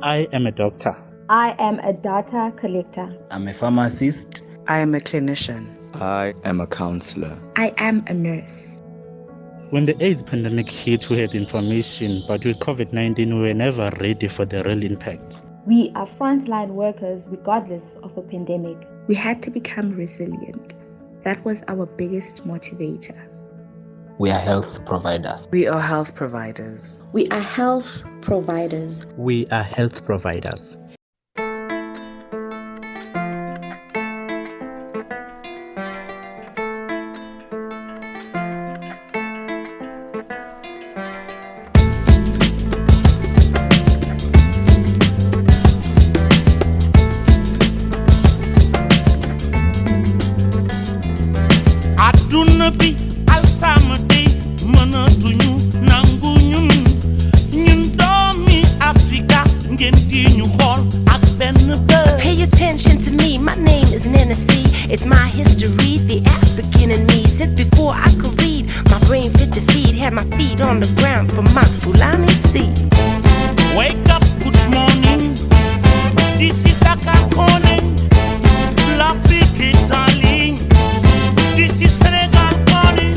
I am a doctor. I am a data collector. I'm a pharmacist. I am a clinician. I am a counselor. I am a nurse. When the AIDS pandemic hit, we had information, but with COVID-19, we were never ready for the real impact. We are frontline workers regardless of a pandemic. We had to become resilient. That was our biggest motivator. We are health providers. We are health providers. We are health providers. We are health providers. Aduna bi alsama day mënatuñu nangu ñun doomi Afrika ngeen di ñu xool ak benn bët. Pay attention to me, my name is Nana C. It's my history, the African in me. Since before I could read, my brain fit to feed. Had my feet on the ground for my Fulani seed. Wake up, good morning. This is Dakar calling. L'Afrique est en ligne. This is Senegal calling.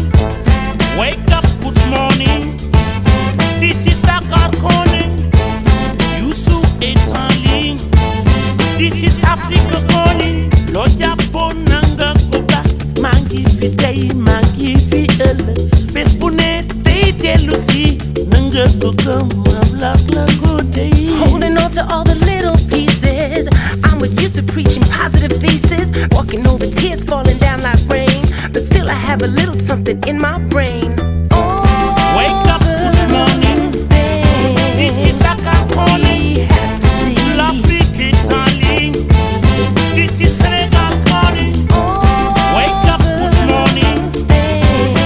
Wake up, good morning. This is Dakar calling. Youssou est en ligne. This is Africa calling. Lo jàppo nanga ko ba. Maa ngi fi tey, maa ngi fi ëllëg. Bés bu ne day dellu si. Nanga ko gëm, la ko tey. Holding on to all the little pieces. I'm with you, so preaching positive thesis. Walking over tears falling down like rain. But still I have a little something in my brain. Wake up, good morning. This is Dakar calling. L'Afrique est en ligne. This is Senegal calling. Wake up, good morning.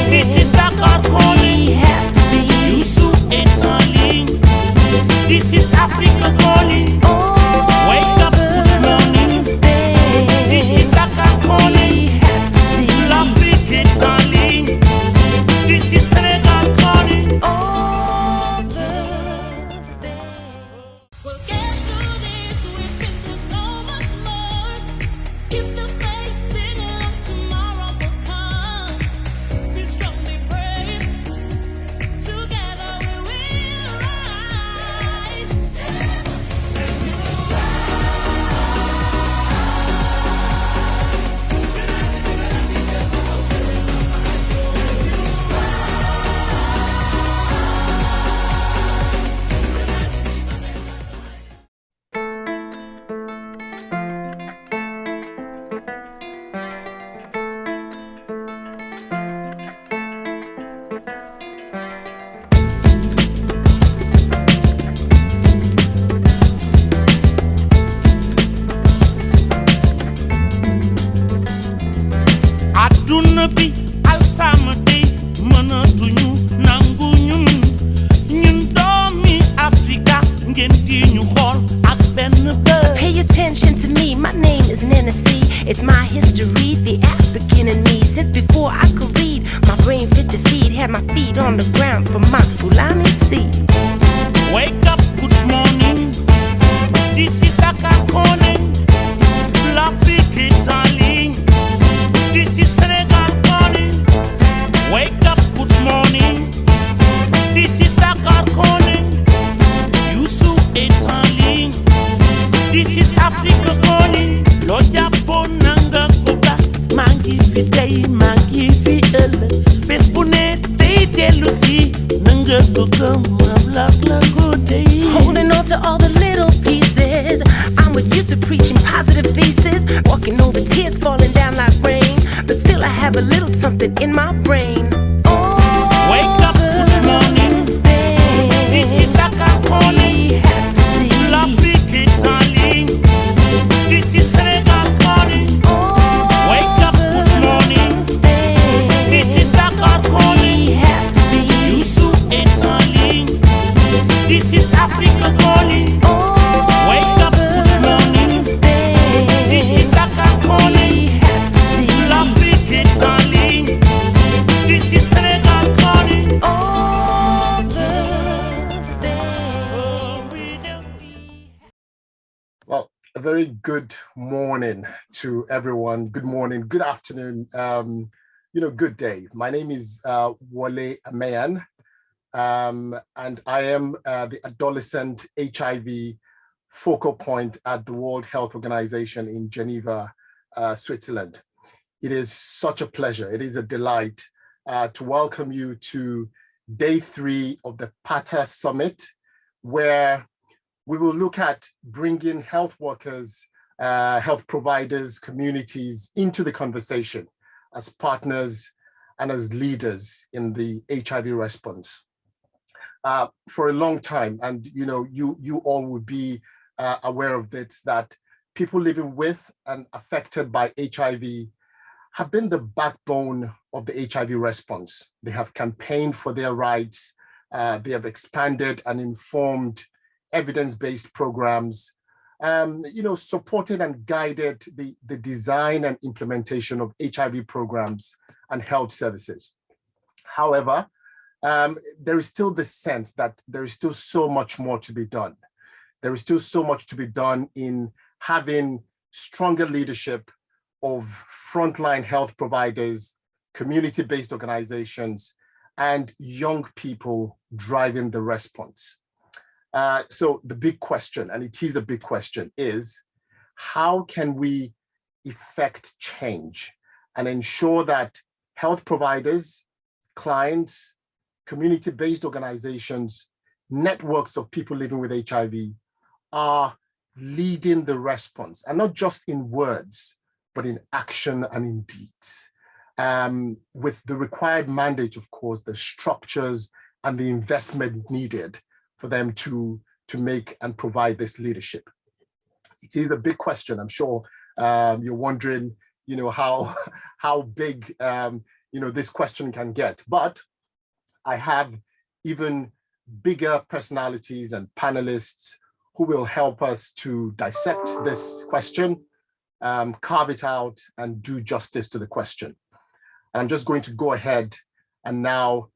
This is Dakar calling. Youssou est en ligne. This is Africa calling. Wake up, good morning. This is Dakar calling. L'Afrique est en ligne. This is Senegal calling. All the stairs. We'll get through this, we've been through so much more. Keep the faith, singing, tomorrow will come. Be strong, be brave. Together we will rise. Aduna bi alsama day mënatuñu nangu ñun doomi Afrika ngeen di ñu xool ak benn bët. Pay attention to me, my name is Nana C. It's my history, the African in me. Since before I could read, my brain fit to feed. Had my feet on the ground for my Fulani seed. Wake up, good morning. This is Dakar calling. L'Afrique est en ligne. This is Senegal calling. Wake up, good morning. This is Dakar calling. Youssou est en ligne. This is Africa calling. Lo jàppo nanga ko ba. Maa ngi fi tey, maa ngi fi ëllëg. Bés bu ne day dellu si. Nanga ko gëm, la ko tey. Holding on to all the little pieces. I'm with you, so preaching positive thesis. Walking over tears falling down like rain. But still I have a little something in my brain. Wake up, good morning. This is Dakar calling. L'Afrique est en ligne. This is Senegal calling. Wake up, good morning. This is Dakar calling. Youssou est en ligne. This is Africa calling. Wake up, good morning. This is Dakar calling. L'Afrique est en ligne. Well, a very good morning to everyone. Good morning, good afternoon, good day. My name is Wale Amayan, and I am the adolescent HIV focal point at the World Health Organization in Geneva, Switzerland. It is such a pleasure. It is a delight to welcome you to day 3 of the PATA Summit, where we will look at bringing health workers, health providers, communities into the conversation as partners and as leaders in the HIV response. For a long time, and you all would be aware of this, that people living with and affected by HIV have been the backbone of the HIV response. They have campaigned for their rights. They have expanded and informed evidence-based programs, supported and guided the design and implementation of HIV programs and health services. However, there is still this sense that there is still so much more to be done. There is still so much to be done in having stronger leadership of frontline health providers, community-based organizations, and young people driving the response. So the big question, and it is a big question, is how can we effect change and ensure that health providers, clients, community-based organizations, networks of people living with HIV are leading the response, and not just in words, but in action and in deeds. With the required mandate, of course, the structures and the investment needed for them to make and provide this leadership. It is a big question. I'm sure you're wondering, how big this question can get. But I have even bigger personalities and panelists who will help us to dissect this question, carve it out, and do justice to the question. And I'm just going to go ahead and now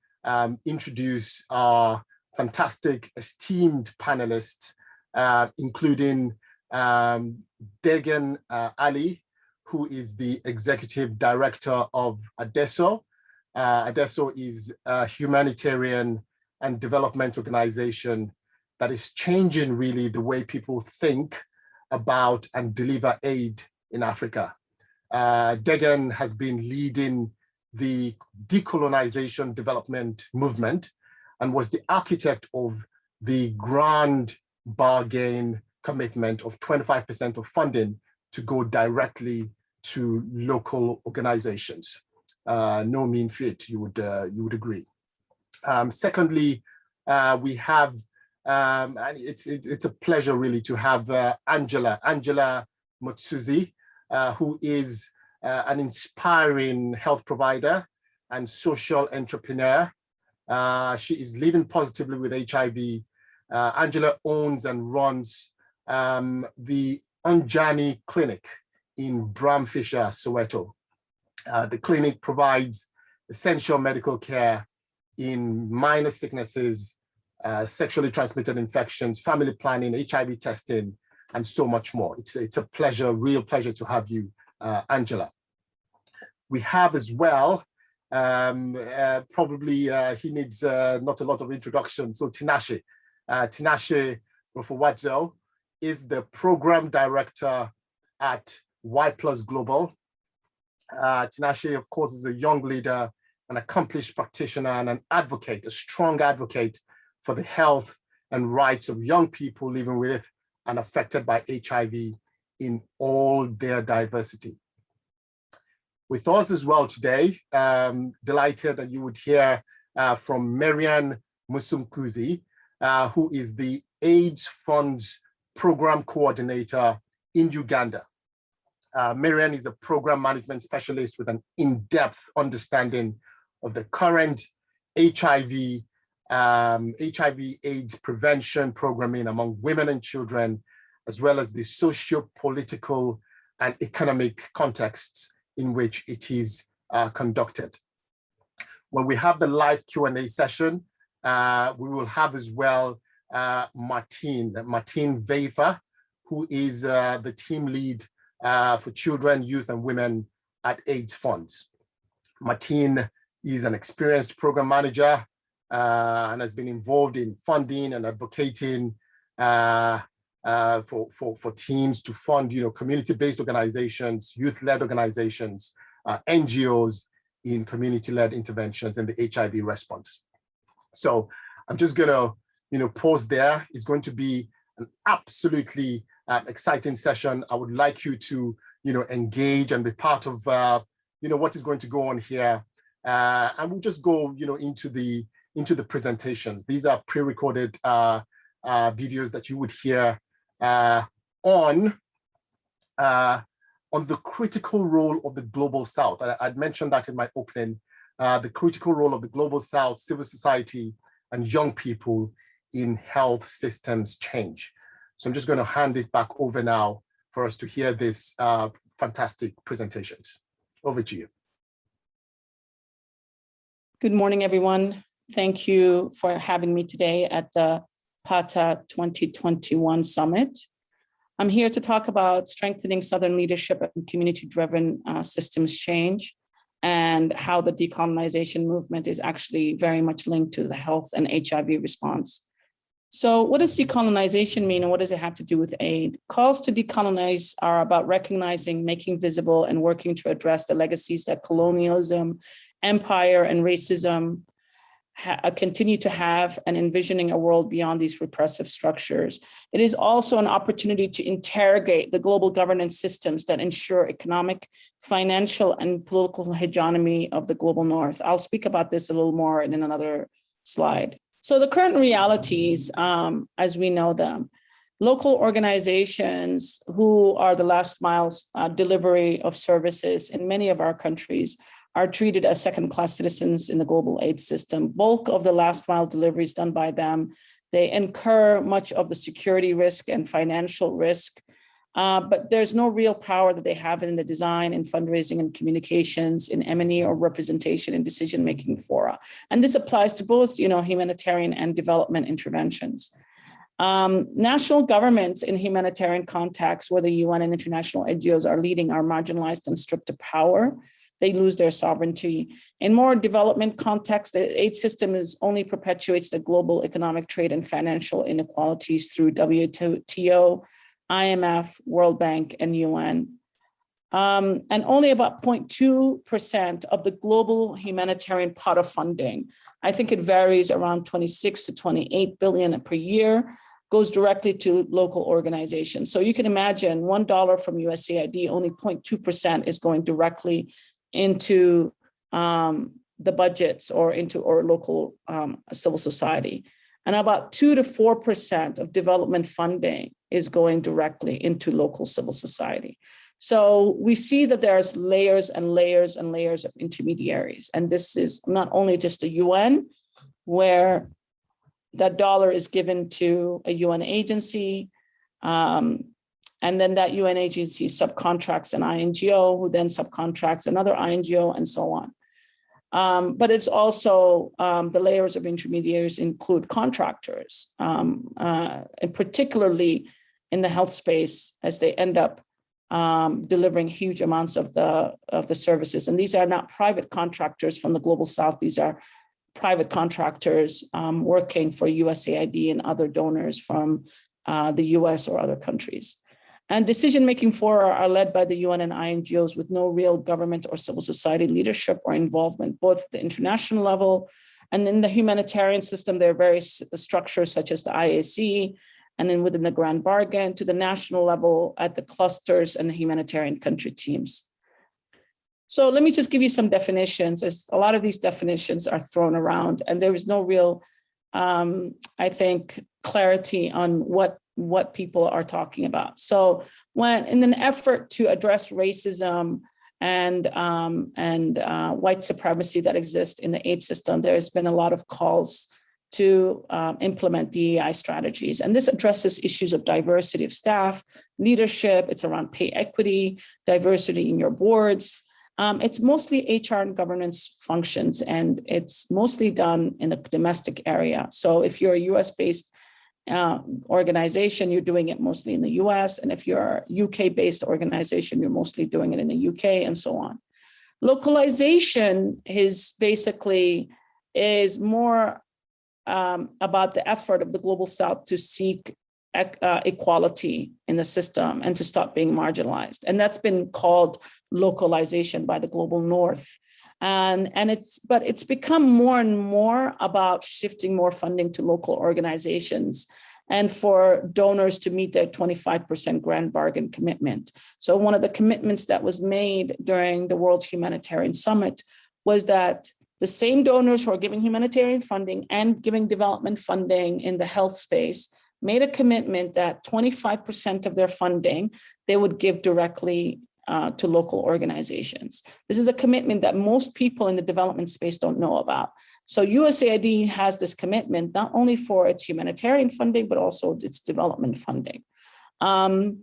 introduce our fantastic, esteemed panelists, including Degan Ali, who is the Executive Director of ADESO. ADESO is a humanitarian and development organization that is changing really the way people think about and deliver aid in Africa. Degan has been leading the decolonization development movement and was the architect of the grand bargain commitment of 25% of funding to go directly to local organizations. No mean feat, you would agree. Secondly, we have, and it's a pleasure really to have Angela Motsuzi, who is an inspiring health provider and social entrepreneur. She is living positively with HIV. Angela owns and runs the Unjani Clinic in Bramfisher, Soweto. The clinic provides essential medical care in minor sicknesses, sexually transmitted infections, family planning, HIV testing, and so much more. It's a pleasure, real pleasure to have you, Angela. We have as well, probably he needs not a lot of introduction, so Tinashe Rufuwadzo is the program director at Y Plus Global. Tinashe, of course, is a young leader, an accomplished practitioner, and an advocate, a strong advocate for the health and rights of young people living with and affected by HIV in all their diversity. With us as well today, delighted that you would hear from Marian Musumkuzi, who is the AIDS Funds Program Coordinator in Uganda. Marian is a program management specialist with an in-depth understanding of the current HIV AIDS prevention programming among women and children, as well as the socio-political and economic contexts in which it is conducted. When we have the live Q&A session, we will have as well Martine Veifa, who is the team lead for children, youth, and women at AIDS Funds. Martine is an experienced program manager and has been involved in funding and advocating for teams to fund, community-based organizations, youth-led organizations, NGOs in community-led interventions in the HIV response. So I'm just gonna, pause there. It's going to be an absolutely exciting session. I would like you to, engage and be part of, what is going to go on here. And we'll just go, into the presentations. These are pre-recorded videos that you would hear on the critical role of the Global South. I'd mentioned that in my opening, the critical role of the Global South, civil society, and young people in health systems change. So I'm just going to hand it back over now for us to hear this fantastic presentations. Over to you. Good morning, everyone. Thank you for having me today at the PATA 2021 Summit. I'm here to talk about strengthening Southern leadership and community-driven systems change, and how the decolonization movement is actually very much linked to the health and HIV response. So what does decolonization mean, and what does it have to do with aid? Calls to decolonize are about recognizing, making visible, and working to address the legacies that colonialism, empire, and racism continue to have, and envisioning a world beyond these repressive structures. It is also an opportunity to interrogate the global governance systems that ensure economic, financial, and political hegemony of the global North. I'll speak about this a little more in another slide. So the current realities, as we know them, local organizations who are the last mile delivery of services in many of our countries are treated as second-class citizens in the global aid system. Bulk of the last mile deliveries done by them. They incur much of the security risk and financial risk, but there's no real power that they have in the design, in fundraising, and communications, in M&E or representation in decision-making fora. And this applies to both, humanitarian and development interventions. National governments in humanitarian contexts, where the UN and international NGOs are leading, are marginalized and stripped of power. They lose their sovereignty. In more development context, the aid system only perpetuates the global economic, trade, and financial inequalities through WTO, IMF, World Bank, and UN. And only about 0.2% of the global humanitarian pot of funding, I think it varies around 26 to 28 billion per year, goes directly to local organizations. So you can imagine $1 from USAID, only 0.2% is going directly into the budgets or local civil society. And about 2 to 4% of development funding is going directly into local civil society. So we see that there's layers and layers and layers of intermediaries. And this is not only just the UN, where that dollar is given to a UN agency, and then that UN agency subcontracts an INGO, who then subcontracts another INGO, and so on. But it's also the layers of intermediaries include contractors, and particularly in the health space, as they end up delivering huge amounts of the services. And these are not private contractors from the Global South. These are private contractors working for USAID and other donors from the US or other countries. And decision-making fora are led by the UN and INGOs with no real government or civil society leadership or involvement, both at the international level and in the humanitarian system. There are various structures such as the IAC, and then within the Grand Bargain to the national level at the clusters and the humanitarian country teams. So let me just give you some definitions, as a lot of these definitions are thrown around, and there is no real, I think, clarity on what people are talking about. So when in an effort to address racism and white supremacy that exists in the aid system, there has been a lot of calls to implement DEI strategies. And this addresses issues of diversity of staff, leadership, it's around pay equity, diversity in your boards. It's mostly HR and governance functions, and it's mostly done in the domestic area. So if you're a US-based organization, you're doing it mostly in the US. And if you're a UK-based organization, you're mostly doing it in the UK and so on. Localization is more about the effort of the Global South to seek equality in the system and to stop being marginalized. And that's been called localization by the Global North. But it's become more and more about shifting more funding to local organizations and for donors to meet their 25% grand bargain commitment. So one of the commitments that was made during the World Humanitarian Summit was that the same donors who are giving humanitarian funding and giving development funding in the health space made a commitment that 25% of their funding they would give directly to local organizations. This is a commitment that most people in the development space don't know about. So USAID has this commitment not only for its humanitarian funding, but also its development funding. And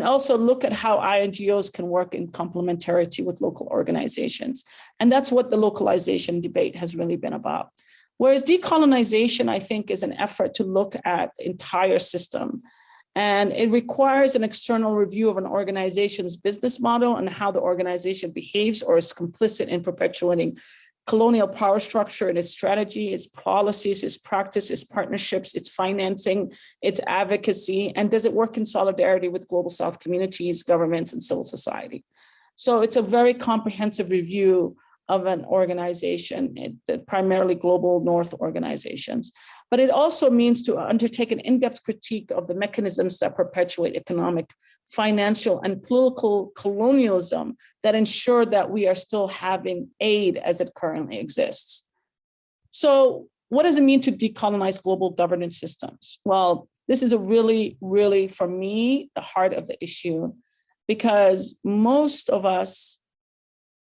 also look at how INGOs can work in complementarity with local organizations. And that's what the localization debate has really been about. Whereas decolonization, I think, is an effort to look at the entire system. And it requires an external review of an organization's business model and how the organization behaves or is complicit in perpetuating colonial power structure and its strategy, its policies, its practice, its partnerships, its financing, its advocacy, and does it work in solidarity with Global South communities, governments, and civil society? So it's a very comprehensive review of an organization, primarily Global North organizations. But it also means to undertake an in-depth critique of the mechanisms that perpetuate economic, financial, and political colonialism that ensure that we are still having aid as it currently exists. So what does it mean to decolonize global governance systems? Well, this is a really, really, for me, the heart of the issue, because most of us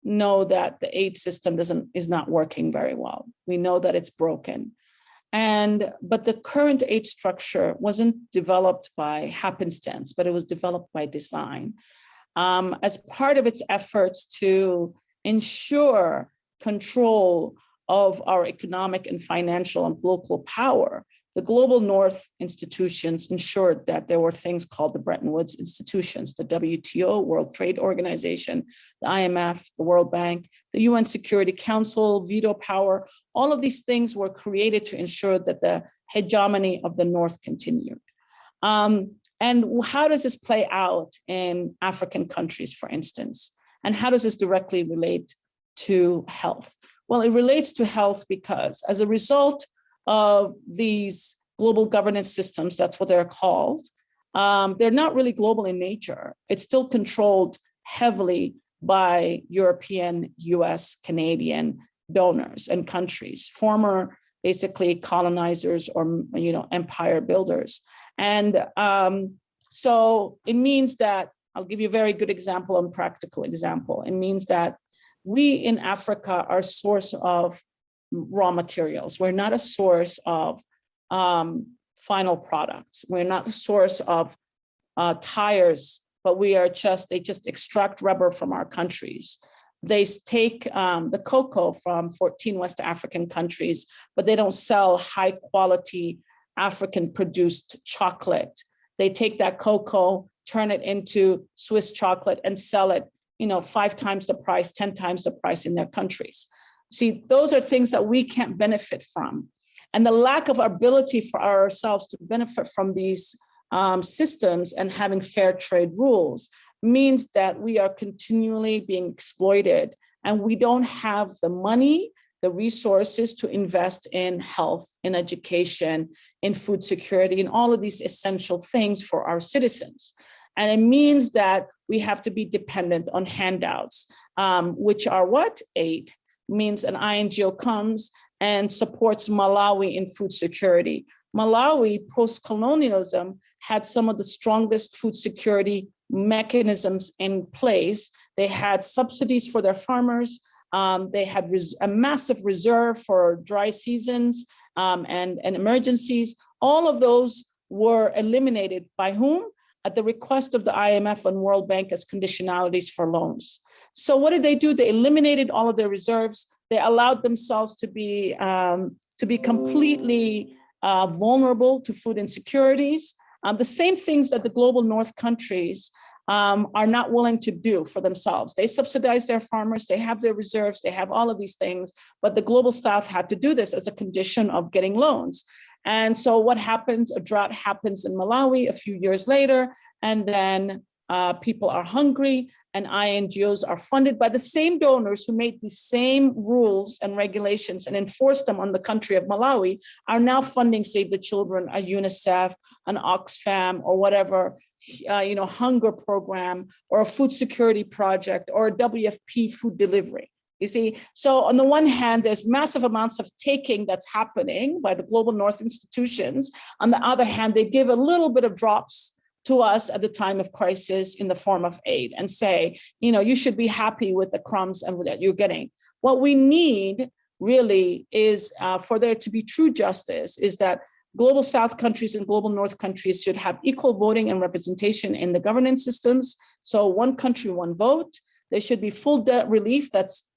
know that the aid system is not working very well. We know that it's broken. But the current aid structure wasn't developed by happenstance, but it was developed by design. As part of its efforts to ensure control of our economic and financial and political power, the Global North institutions ensured that there were things called the Bretton Woods institutions, the WTO, World Trade Organization, the IMF, the World Bank, the UN Security Council, veto power. All of these things were created to ensure that the hegemony of the North continued. And how does this play out in African countries, for instance? And how does this directly relate to health? Well, it relates to health because as a result of these global governance systems, that's what they're called, they're not really global in nature. It's still controlled heavily by European, US, Canadian donors and countries, former basically colonizers or empire builders. And so it means that, I'll give you a very good example and practical example. It means that we in Africa are a source of raw materials. We're not a source of final products. We're not a source of tires, but they just extract rubber from our countries. They take the cocoa from 14 West African countries, but they don't sell high quality African produced chocolate. They take that cocoa, turn it into Swiss chocolate and sell it, 5 times the price, 10 times the price in their countries. See, those are things that we can't benefit from. And the lack of ability for ourselves to benefit from these systems and having fair trade rules means that we are continually being exploited and we don't have the money, the resources to invest in health, in education, in food security, and all of these essential things for our citizens. And it means that we have to be dependent on handouts, which are what? Aid. Means an INGO comes and supports Malawi in food security. Malawi, post-colonialism, had some of the strongest food security mechanisms in place. They had subsidies for their farmers. They had a massive reserve for dry seasons and emergencies. All of those were eliminated by whom? At the request of the IMF and World Bank as conditionalities for loans. So what did they do? They eliminated all of their reserves. They allowed themselves to be completely vulnerable to food insecurities, the same things that the global North countries are not willing to do for themselves. They subsidize their farmers, they have their reserves, they have all of these things, but the global South had to do this as a condition of getting loans. And so what happens, a drought happens in Malawi a few years later, and then people are hungry, and INGOs are funded by the same donors who made these same rules and regulations and enforced them on the country of Malawi, are now funding Save the Children, a UNICEF, an Oxfam, or whatever, hunger program, or a food security project, or a WFP food delivery. You see, so on the one hand, there's massive amounts of taking that's happening by the global North institutions. On the other hand, they give a little bit of drops to us at the time of crisis in the form of aid and say, you should be happy with the crumbs and that you're getting. What we need really is for there to be true justice is that global South countries and global North countries should have equal voting and representation in the governance systems. So one country, one vote. There should be full debt relief that's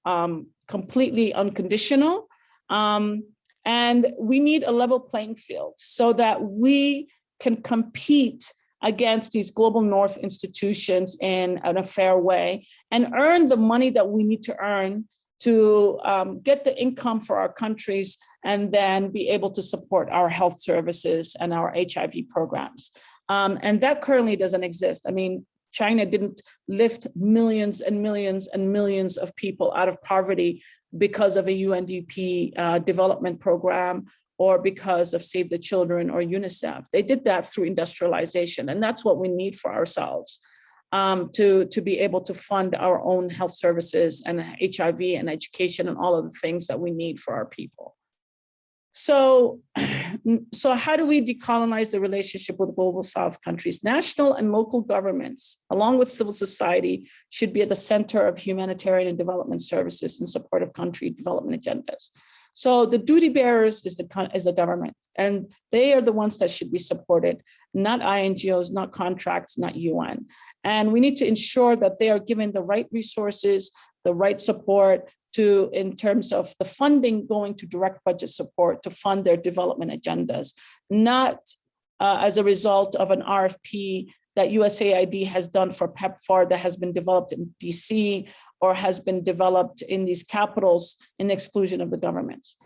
completely unconditional. And we need a level playing field so that we can compete against these global North institutions in a fair way and earn the money that we need to earn to get the income for our countries and then be able to support our health services and our HIV programs. And that currently doesn't exist. I mean, China didn't lift millions and millions and millions of people out of poverty because of a UNDP development program or because of Save the Children or UNICEF. They did that through industrialization, and that's what we need for ourselves to be able to fund our own health services and HIV and education and all of the things that we need for our people. So how do we decolonize the relationship with global South countries? National and local governments, along with civil society, should be at the center of humanitarian and development services in support of country development agendas. So the duty bearers is the government, and they are the ones that should be supported, not INGOs, not contracts, not UN. And we need to ensure that they are given the right resources, the right support in terms of the funding going to direct budget support to fund their development agendas, not as a result of an RFP that USAID has done for PEPFAR that has been developed in DC or has been developed in these capitals in the exclusion of the governments.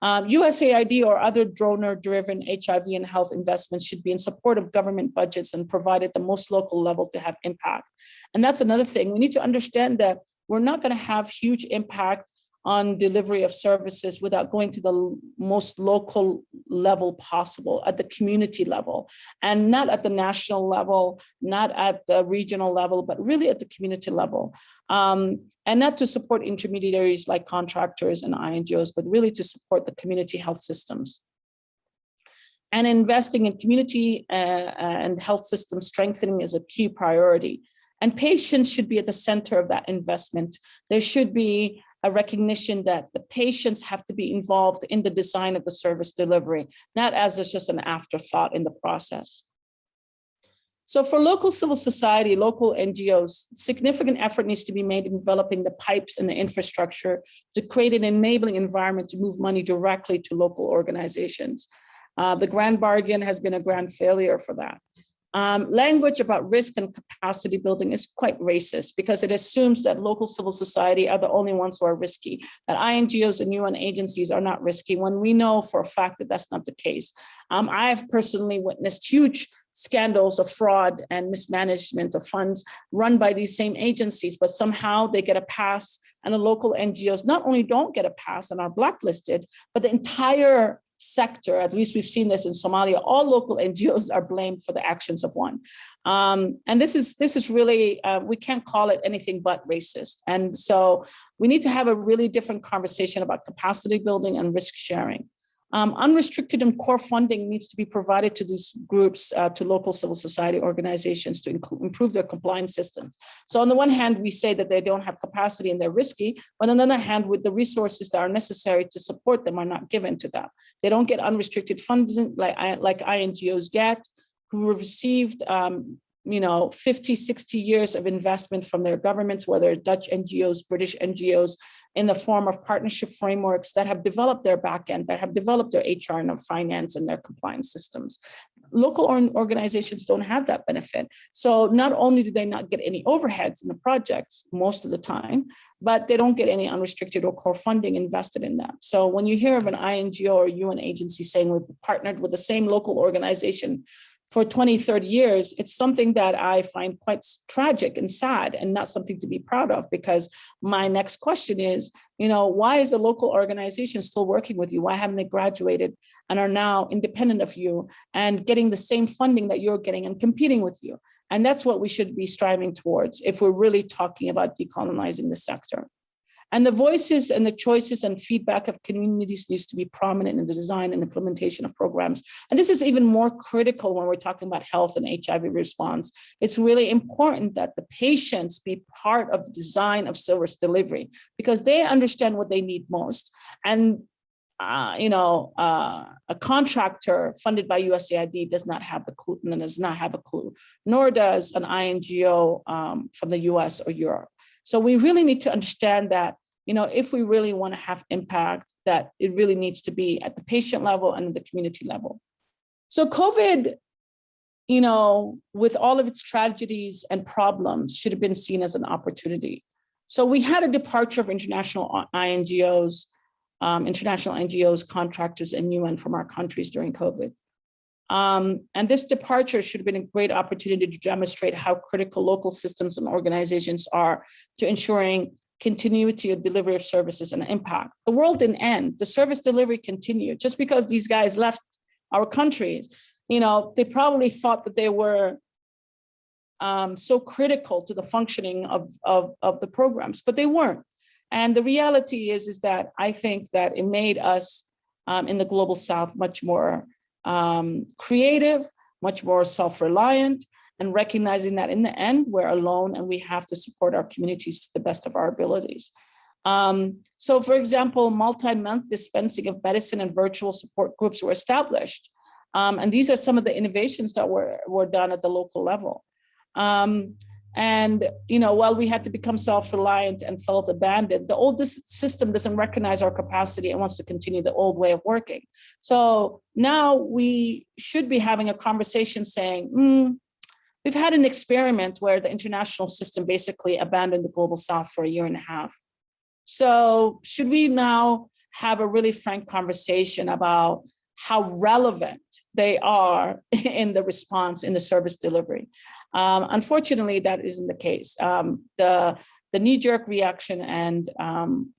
USAID or other donor-driven HIV and health investments should be in support of government budgets and provide at the most local level to have impact. And that's another thing. We need to understand that we're not going to have huge impact on delivery of services without going to the most local level possible, at the community level, and not at the national level, not at the regional level, but really at the community level. And not to support intermediaries like contractors and INGOs, but really to support the community health systems. And investing in community and health system strengthening is a key priority. And patients should be at the center of that investment. There should be a recognition that the patients have to be involved in the design of the service delivery, not as just an afterthought in the process. So for local civil society, local NGOs, significant effort needs to be made in developing the pipes and the infrastructure to create an enabling environment to move money directly to local organizations. The grand bargain has been a grand failure for that. Language about risk and capacity building is quite racist because it assumes that local civil society are the only ones who are risky, that INGOs and UN agencies are not risky, when we know for a fact that that's not the case. I have personally witnessed huge scandals of fraud and mismanagement of funds run by these same agencies, but somehow they get a pass, and the local NGOs not only don't get a pass and are blacklisted, but the entire sector, at least we've seen this in Somalia, all local NGOs are blamed for the actions of one. And this is really, we can't call it anything but racist. And so we need to have a really different conversation about capacity building and risk sharing. Unrestricted and core funding needs to be provided to these groups, to local civil society organizations to improve their compliance systems. So on the one hand, we say that they don't have capacity and they're risky, but on the other hand, with the resources that are necessary to support them are not given to them. They don't get unrestricted funding like INGOs get, who have received 50, 60 years of investment from their governments, whether Dutch NGOs, British NGOs, in the form of partnership frameworks that have developed their backend, that have developed their HR and their finance and their compliance systems. Local organizations don't have that benefit. So not only do they not get any overheads in the projects most of the time, but they don't get any unrestricted or core funding invested in them. So when you hear of an INGO or UN agency saying we've partnered with the same local organization for 20, 30 years, it's something that I find quite tragic and sad and not something to be proud of, because my next question is, why is the local organization still working with you? Why haven't they graduated and are now independent of you and getting the same funding that you're getting and competing with you? And that's what we should be striving towards if we're really talking about decolonizing the sector. And the voices and the choices and feedback of communities needs to be prominent in the design and implementation of programs. And this is even more critical when we're talking about health and HIV response. It's really important that the patients be part of the design of service delivery, because they understand what they need most. And a contractor funded by USAID does not have the clue, nor does an INGO from the US or Europe. So we really need to understand that, if we really want to have impact, that it really needs to be at the patient level and at the community level. So COVID, with all of its tragedies and problems, should have been seen as an opportunity. So we had a departure of international INGOs, contractors, and UN from our countries during COVID. And this departure should have been a great opportunity to demonstrate how critical local systems and organizations are to ensuring continuity of delivery of services and impact. The world didn't end. The service delivery continued. Just because these guys left our countries, they probably thought that they were so critical to the functioning of the programs, but they weren't. And the reality is that I think that it made us in the Global South much more creative, much more self-reliant, and recognizing that in the end, we're alone and we have to support our communities to the best of our abilities. So for example, multi-month dispensing of medicine and virtual support groups were established. And these are some of the innovations that were done at the local level. And while we had to become self-reliant and felt abandoned, the old system doesn't recognize our capacity and wants to continue the old way of working. So now we should be having a conversation saying, we've had an experiment where the international system basically abandoned the Global South for 1.5 years. So should we now have a really frank conversation about how relevant they are in the response, in the service delivery? Unfortunately, that isn't the case. The knee-jerk reaction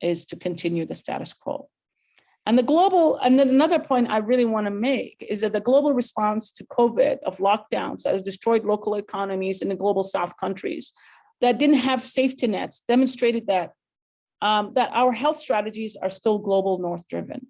is to continue the status quo. And then another point I really want to make is that the global response to COVID of lockdowns that has destroyed local economies in the Global South countries that didn't have safety nets demonstrated that our health strategies are still global North driven.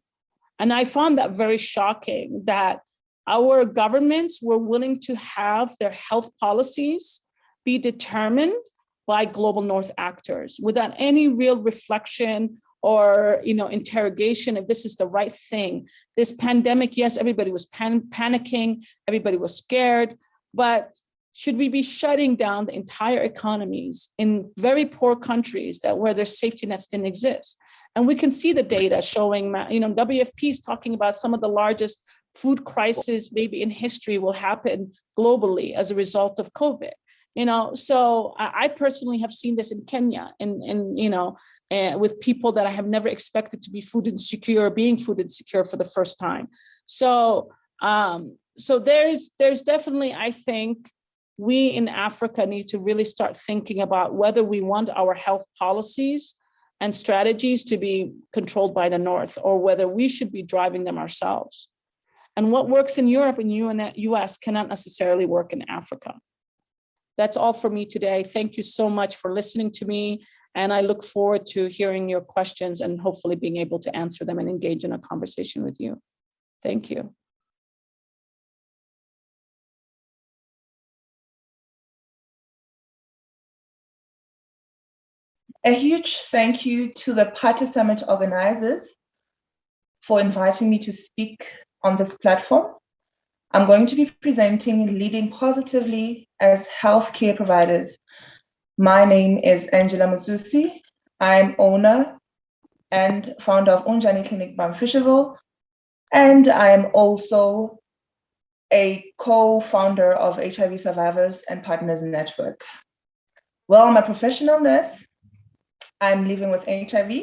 And I found that very shocking that our governments were willing to have their health policies be determined by global North actors without any real reflection or interrogation if this is the right thing. This pandemic, yes, everybody was panicking, everybody was scared, but should we be shutting down the entire economies in very poor countries where their safety nets didn't exist? And we can see the data showing, WFP is talking about some of the largest food crises maybe in history will happen globally as a result of COVID. So I personally have seen this in Kenya with people that I have never expected to be food insecure, being food insecure for the first time. So there's definitely, I think, we in Africa need to really start thinking about whether we want our health policies and strategies to be controlled by the North or whether we should be driving them ourselves. And what works in Europe and US cannot necessarily work in Africa. That's all for me today. Thank you so much for listening to me. And I look forward to hearing your questions and hopefully being able to answer them and engage in a conversation with you. Thank you. A huge thank you to the Party Summit organizers for inviting me to speak on this platform. I'm going to be presenting Leading Positively as Healthcare Providers. My name is Angela Muzusi. I'm owner and founder of Unjani Clinic Bamfisherville, and I am also a co-founder of HIV Survivors and Partners Network. Well, I'm a professional nurse. I'm living with HIV.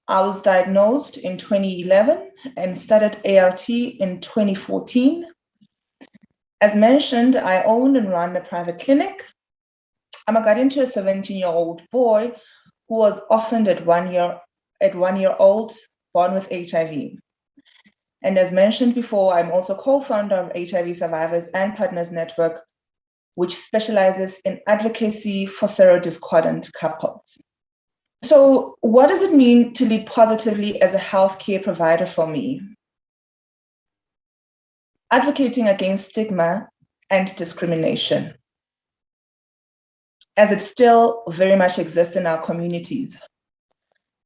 I was diagnosed in 2011 and started ART in 2014. As mentioned, I own and run a private clinic. I'm a guardian to a 17-year-old boy who was orphaned at one year old, born with HIV. And as mentioned before, I'm also co-founder of HIV Survivors and Partners Network, which specializes in advocacy for serodiscordant couples. So what does it mean to lead positively as a healthcare provider for me? Advocating against stigma and discrimination, as it still very much exists in our communities.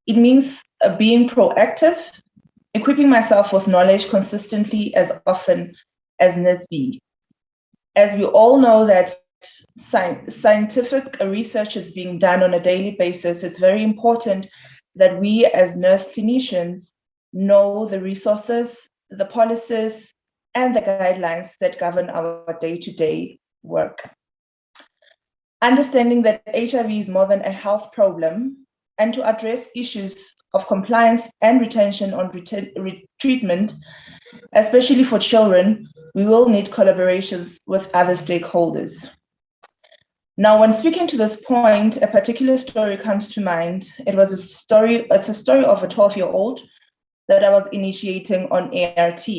It means being proactive, equipping myself with knowledge consistently as often as needs be. As we all know that scientific research is being done on a daily basis, it's very important that we as nurse clinicians know the resources, the policies, and the guidelines that govern our day-to-day work. Understanding that HIV is more than a health problem, and to address issues of compliance and retention on treatment, especially for children, we will need collaborations with other stakeholders. Now, when speaking to this point, a particular story comes to mind. It's a story of a 12-year-old that I was initiating on ART.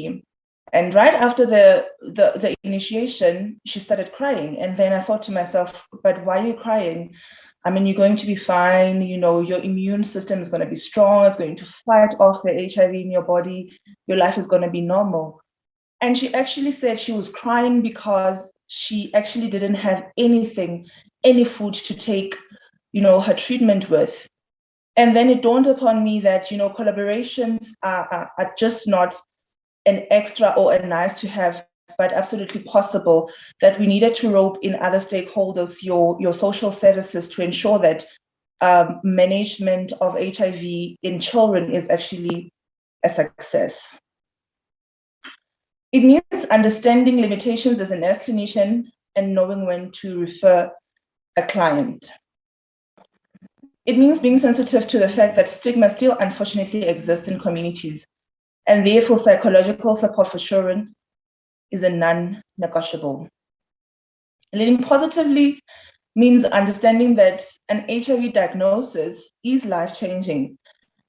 And right after the initiation, she started crying. And then I thought to myself, but why are you crying? I mean, you're going to be fine, you know, your immune system is going to be strong, it's going to fight off the HIV in your body, your life is going to be normal. And she actually said she was crying because she actually didn't have anything, any food to take, you know, her treatment with. And then it dawned upon me that, you know, collaborations are just not an extra or a nice to have, but absolutely possible, that we needed to rope in other stakeholders, your social services, to ensure that management of HIV in children is actually a success. It means understanding limitations as a nurse clinician and knowing when to refer a client. It means being sensitive to the fact that stigma still unfortunately exists in communities, and therefore psychological support for children is a non-negotiable. Leading positively means understanding that an HIV diagnosis is life-changing,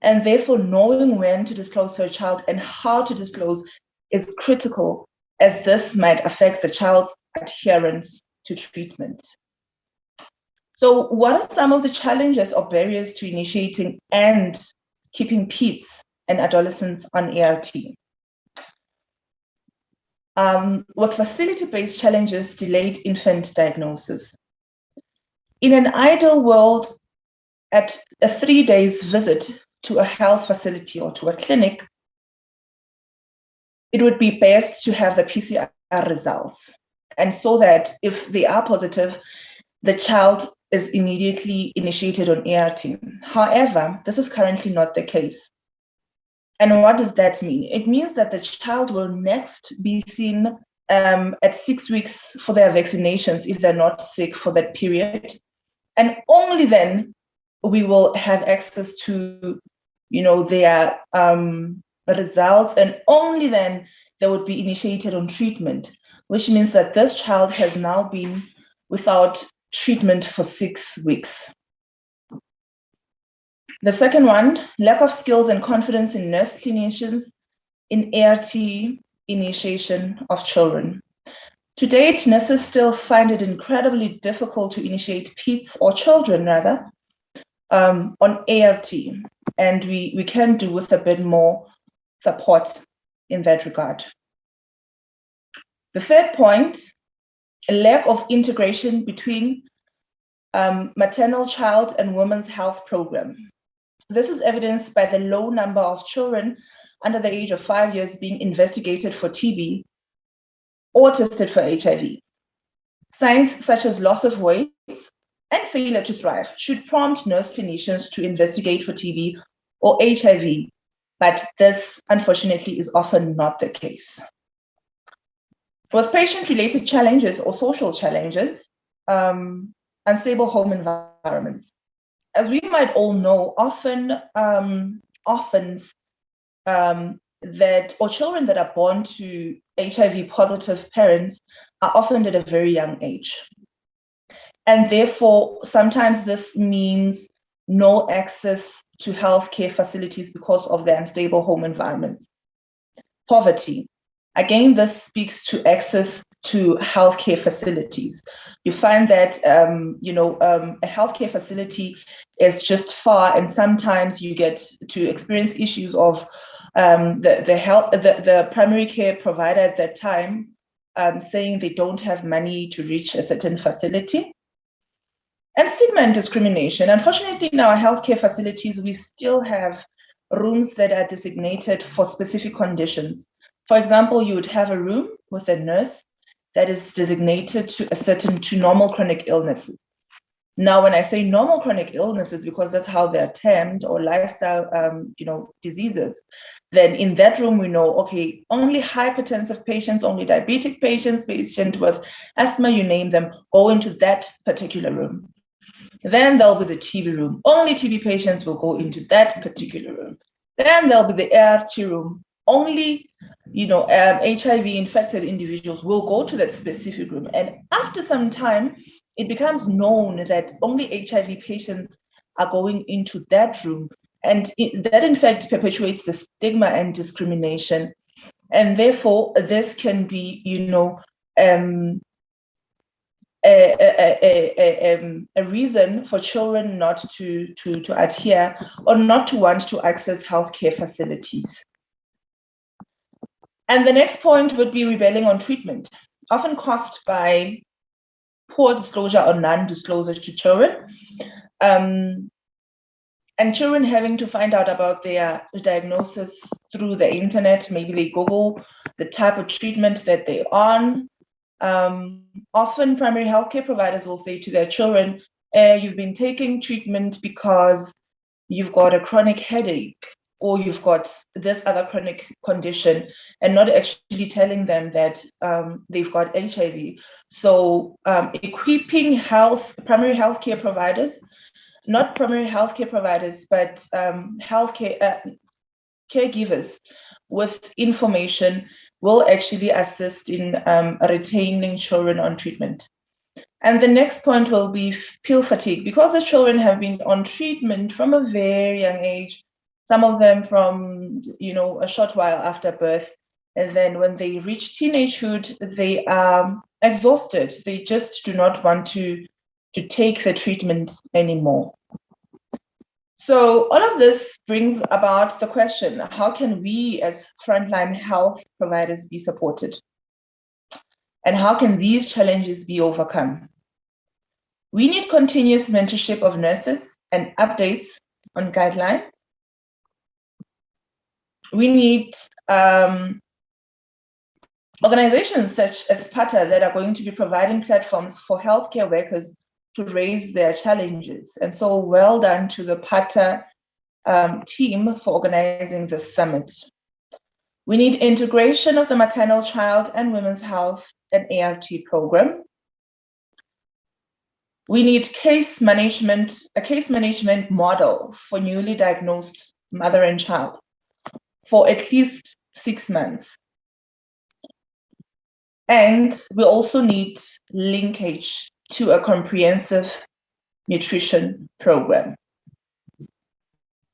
and therefore knowing when to disclose to a child and how to disclose is critical, as this might affect the child's adherence to treatment. So what are some of the challenges or barriers to initiating and keeping peds and adolescents on ART? With facility-based challenges, delayed infant diagnosis. In an ideal world, at a 3 days visit to a health facility or to a clinic, it would be best to have the PCR results. And so that if they are positive, the child is immediately initiated on ART. However, this is currently not the case. And what does that mean? It means that the child will next be seen at 6 weeks for their vaccinations if they're not sick for that period. And only then we will have access to, you know, their results, and only then they would be initiated on treatment, which means that this child has now been without treatment for 6 weeks. The second one, lack of skills and confidence in nurse clinicians in ART initiation of children. To date, nurses still find it incredibly difficult to initiate peds, or children rather, on ART, and we can do with a bit more support in that regard. The third point, a lack of integration between maternal child and women's health program. This is evidenced by the low number of children under the age of 5 years being investigated for TB, or tested for HIV. Signs such as loss of weight and failure to thrive should prompt nurse clinicians to investigate for TB or HIV, but this, unfortunately, is often not the case. With patient-related challenges or social challenges, unstable home environments. As we might all know, children that are born to HIV-positive parents are orphaned at a very young age. And therefore, sometimes this means no access to healthcare facilities because of their unstable home environments. Poverty. Again, this speaks to access to healthcare facilities. You find that a healthcare facility is just far, and sometimes you get to experience issues of the primary care provider at that time saying they don't have money to reach a certain facility. And stigma and discrimination. Unfortunately, in our healthcare facilities, we still have rooms that are designated for specific conditions. For example, you would have a room with a nurse that is designated to normal chronic illnesses. Now, when I say normal chronic illnesses, because that's how they're termed, or lifestyle, diseases, then in that room we know, okay, only hypertensive patients, only diabetic patients, patients with asthma, you name them, go into that particular room. Then there'll be the TB room. Only TB patients will go into that particular room. Then there'll be the ART room. Only, HIV infected individuals will go to that specific room. And after some time, it becomes known that only HIV patients are going into that room. And that, in fact, perpetuates the stigma and discrimination. And therefore, this can be, a reason for children not to adhere or not to want to access healthcare facilities. And the next point would be rebelling on treatment, often caused by poor disclosure or non-disclosure to children, and children having to find out about their diagnosis through the internet. Maybe they Google the type of treatment that they're on. Often primary healthcare providers will say to their children, you've been taking treatment because you've got a chronic headache, or you've got this other chronic condition, and not actually telling them that they've got HIV. So equipping primary healthcare providers, not primary healthcare providers, but caregivers with information will actually assist in retaining children on treatment. And the next point will be pill fatigue, because the children have been on treatment from a very young age, some of them from a short while after birth. And then when they reach teenagehood, they are exhausted. They just do not want to take the treatment anymore. So all of this brings about the question, how can we as frontline health providers be supported? And how can these challenges be overcome? We need continuous mentorship of nurses and updates on guidelines. We need organizations such as PATA that are going to be providing platforms for healthcare workers to raise their challenges. And so well done to the PATA team for organizing this summit. We need integration of the maternal, child, and women's health and ART program. We need a case management model for newly diagnosed mother and child for at least 6 months. And we also need linkage to a comprehensive nutrition program.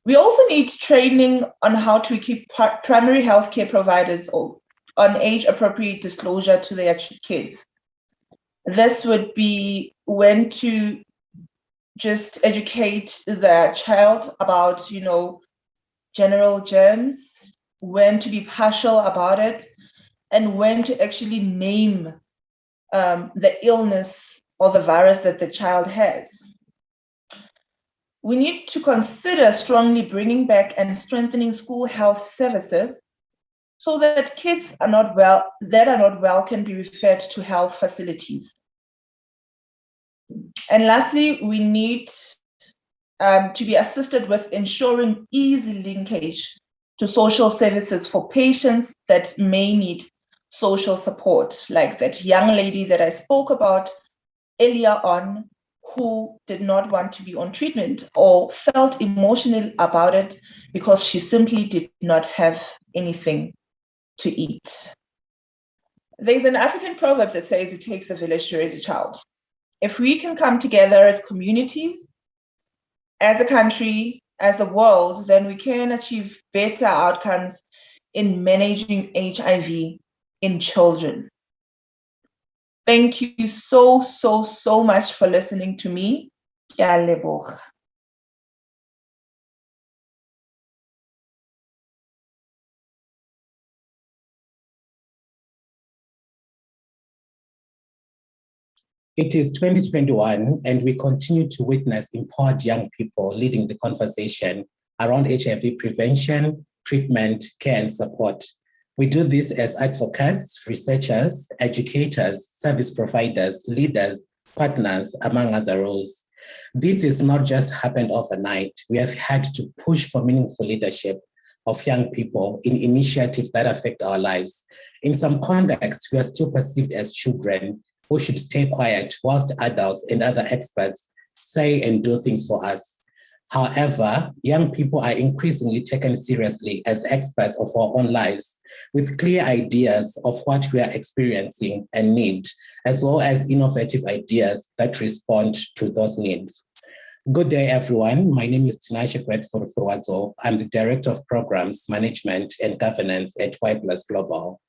We also need training on how to equip primary healthcare providers on age-appropriate disclosure to their kids. This would be when to just educate the child about, general germs, when to be partial about it, and when to actually name the illness or the virus that the child has. We need to consider strongly bringing back and strengthening school health services so that kids are not well can be referred to health facilities. And lastly, we need to be assisted with ensuring easy linkage to social services for patients that may need social support, like that young lady that I spoke about earlier on, who did not want to be on treatment or felt emotional about it because she simply did not have anything to eat. There's an African proverb that says it takes a village to raise a child. If we can come together as communities, as a country, as the world, then we can achieve better outcomes in managing HIV in children. Thank you so much for listening to me. Ke a leboga. It is 2021, and we continue to witness empowered young people leading the conversation around HIV prevention, treatment, care, and support. We do this as advocates, researchers, educators, service providers, leaders, partners, among other roles. This has not just happened overnight. We have had to push for meaningful leadership of young people in initiatives that affect our lives. In some contexts, we are still perceived as children who should stay quiet whilst adults and other experts say and do things for us. However, young people are increasingly taken seriously as experts of our own lives, with clear ideas of what we are experiencing and need, as well as innovative ideas that respond to those needs. Good day, everyone. My name is Tinashe Bradford Furwadzo. I'm the Director of Programs, Management, and Governance at Y+ Global.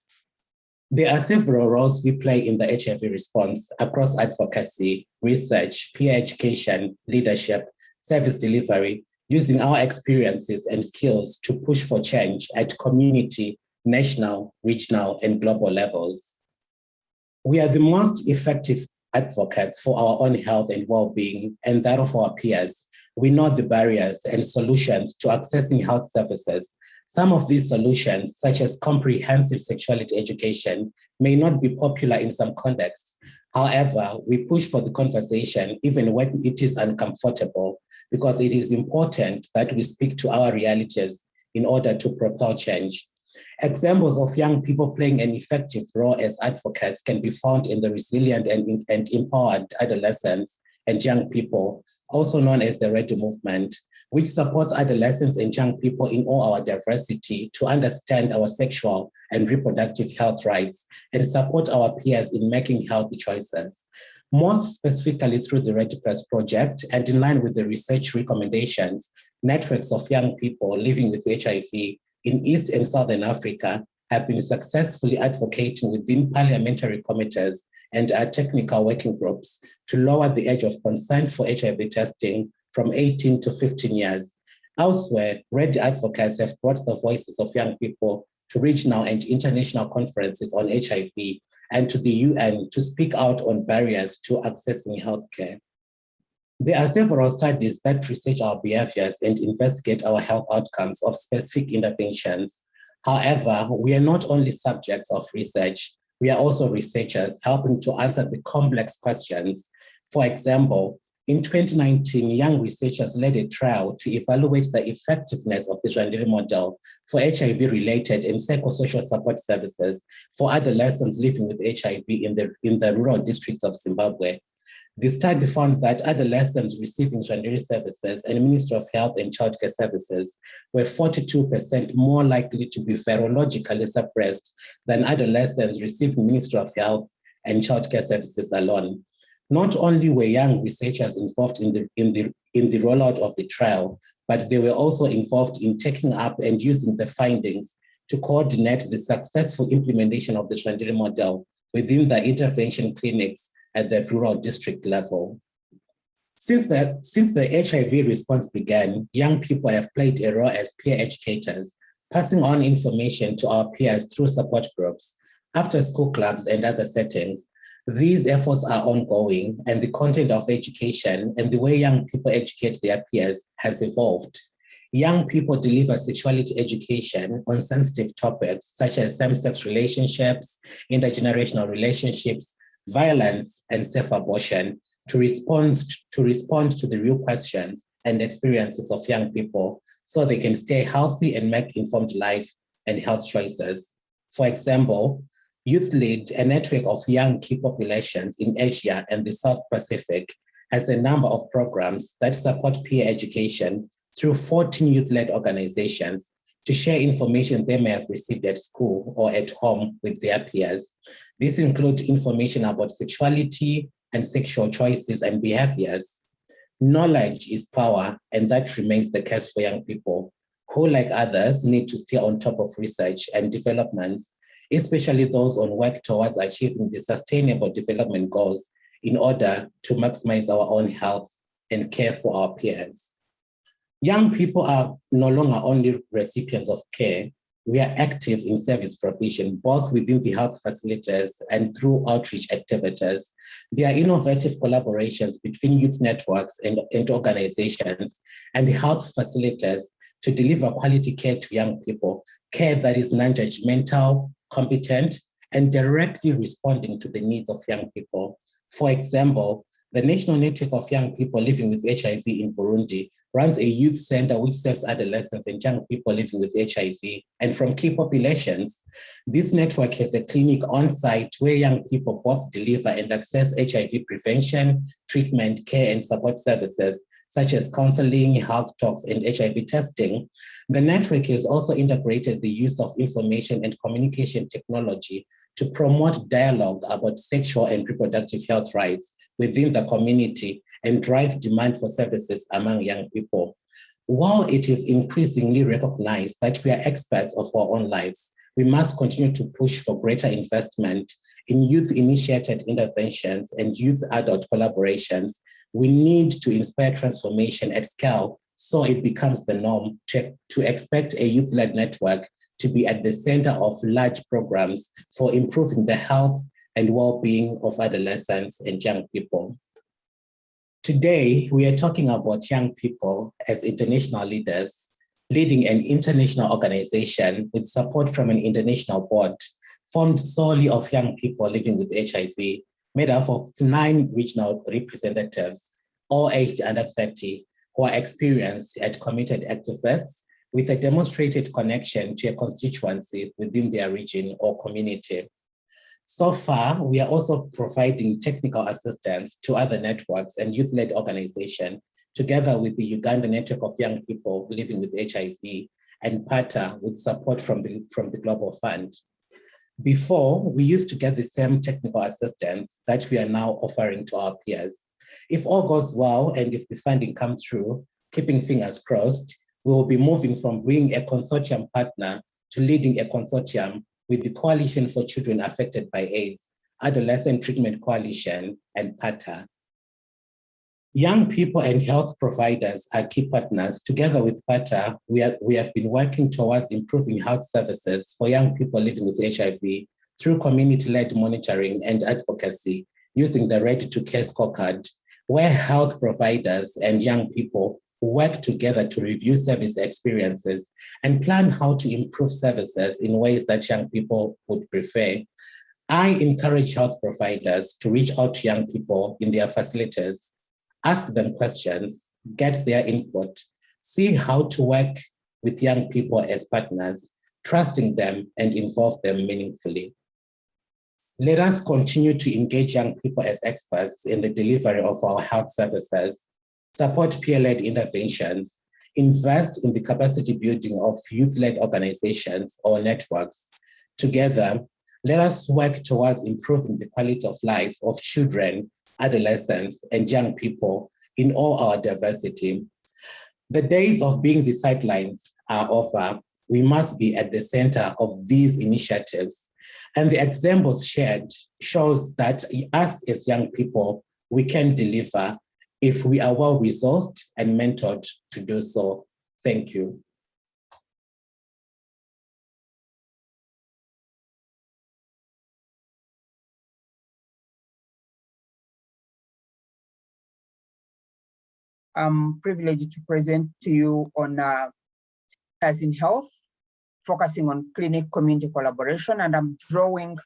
There are several roles we play in the HIV response across advocacy, research, peer education, leadership, service delivery, using our experiences and skills to push for change at community, national, regional, and global levels. We are the most effective advocates for our own health and well-being and that of our peers. We know the barriers and solutions to accessing health services. Some of these solutions, such as comprehensive sexuality education, may not be popular in some contexts. However, we push for the conversation even when it is uncomfortable, because it is important that we speak to our realities in order to propel change. Examples of young people playing an effective role as advocates can be found in the resilient and empowered adolescents and young people, also known as the Ready Movement, which supports adolescents and young people in all our diversity to understand our sexual and reproductive health rights and support our peers in making healthy choices. Most specifically through the Ready Press project and in line with the research recommendations, networks of young people living with HIV in East and Southern Africa have been successfully advocating within parliamentary committees and technical working groups to lower the age of consent for HIV testing from 18 to 15 years. Elsewhere, Ready advocates have brought the voices of young people to regional and international conferences on HIV and to the UN to speak out on barriers to accessing healthcare. There are several studies that research our behaviors and investigate our health outcomes of specific interventions. However, we are not only subjects of research, we are also researchers helping to answer the complex questions. For example, in 2019, young researchers led a trial to evaluate the effectiveness of the Zandile model for HIV-related and psychosocial support services for adolescents living with HIV in the rural districts of Zimbabwe. The study found that adolescents receiving Zandile services and Ministry of Health and Child Care Services were 42% more likely to be virologically suppressed than adolescents receiving Ministry of Health and Child Care Services alone. Not only were young researchers involved in the rollout of the trial, but they were also involved in taking up and using the findings to coordinate the successful implementation of the Zandile model within the intervention clinics at the rural district level. Since the HIV response began, young people have played a role as peer educators, passing on information to our peers through support groups, after-school clubs, and other settings. These efforts are ongoing, and the content of education and the way young people educate their peers has evolved. Young people deliver sexuality education on sensitive topics such as same-sex relationships, intergenerational relationships, violence, and safe abortion to respond to the real questions and experiences of young people so they can stay healthy and make informed life and health choices. For example, YouthLead, a network of young key populations in Asia and the South Pacific, has a number of programs that support peer education through 14 youth-led organizations to share information they may have received at school or at home with their peers. This includes information about sexuality and sexual choices and behaviors. Knowledge is power, and that remains the case for young people who, like others, need to stay on top of research and developments, especially those on work towards achieving the Sustainable Development Goals in order to maximize our own health and care for our peers. Young people are no longer only recipients of care. We are active in service provision, both within the health facilities and through outreach activities. There are innovative collaborations between youth networks and organizations and health facilities to deliver quality care to young people, care that is non-judgmental, competent, and directly responding to the needs of young people. For example, the National Network of Young People Living with HIV in Burundi runs a youth center which serves adolescents and young people living with HIV. And from key populations, this network has a clinic on site where young people both deliver and access HIV prevention, treatment, care, and support services, such as counseling, health talks, and HIV testing. The network has also integrated the use of information and communication technology to promote dialogue about sexual and reproductive health rights within the community and drive demand for services among young people. While it is increasingly recognized that we are experts of our own lives, we must continue to push for greater investment in youth-initiated interventions and youth-adult collaborations. We need to inspire transformation at scale so it becomes the norm to expect a youth-led network to be at the center of large programs for improving the health and well-being of adolescents and young people. Today, we are talking about young people as international leaders, leading an international organization with support from an international board formed solely of young people living with HIV, made up of 9 regional representatives, all aged under 30, who are experienced and committed activists with a demonstrated connection to a constituency within their region or community. So far, we are also providing technical assistance to other networks and youth-led organizations, together with the Uganda Network of Young People Living with HIV and PATA with support from the Global Fund. Before, we used to get the same technical assistance that we are now offering to our peers. If all goes well and if the funding comes through, keeping fingers crossed, we will be moving from being a consortium partner to leading a consortium with the Coalition for Children Affected by AIDS, Adolescent Treatment Coalition, and PATA. Young people and health providers are key partners. Together with PATA, we have been working towards improving health services for young people living with HIV through community-led monitoring and advocacy using the Ready to Care scorecard, where health providers and young people work together to review service experiences and plan how to improve services in ways that young people would prefer. I encourage health providers to reach out to young people in their facilities, ask them questions, get their input, see how to work with young people as partners, trusting them and involve them meaningfully. Let us continue to engage young people as experts in the delivery of our health services, support peer-led interventions, invest in the capacity building of youth-led organizations or networks. Together, let us work towards improving the quality of life of children, adolescents, and young people in all our diversity. The days of being the sidelines are over. We must be at the center of these initiatives. And the examples shared shows that us as young people, we can deliver if we are well-resourced and mentored to do so. Thank you. I'm privileged to present to you on as in health, focusing on clinic community collaboration, and I'm drawing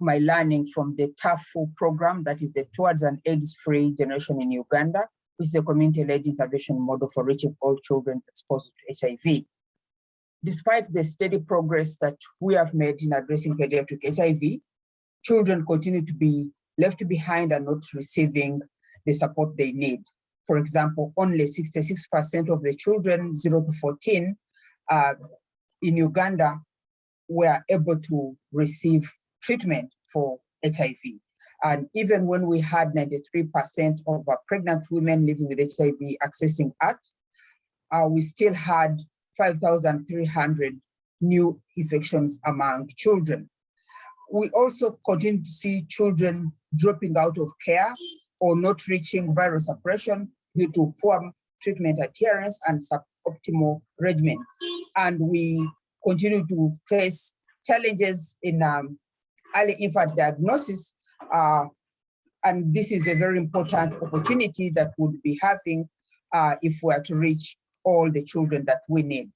my learning from the TAFU program, that is the Towards an AIDS-Free Generation in Uganda, which is a community-led intervention model for reaching all children exposed to HIV. Despite the steady progress that we have made in addressing pediatric HIV, children continue to be left behind and not receiving the support they need. For example, only 66% of the children 0 to 14 in Uganda were able to receive treatment for HIV. And even when we had 93% of pregnant women living with HIV accessing ACT, we still had 5,300 new infections among children. We also continue to see children dropping out of care or not reaching viral suppression due to poor treatment adherence and suboptimal regimens. And we continue to face challenges in early infant diagnosis. And this is a very important opportunity that we'll be having if we are to reach all the children that we need.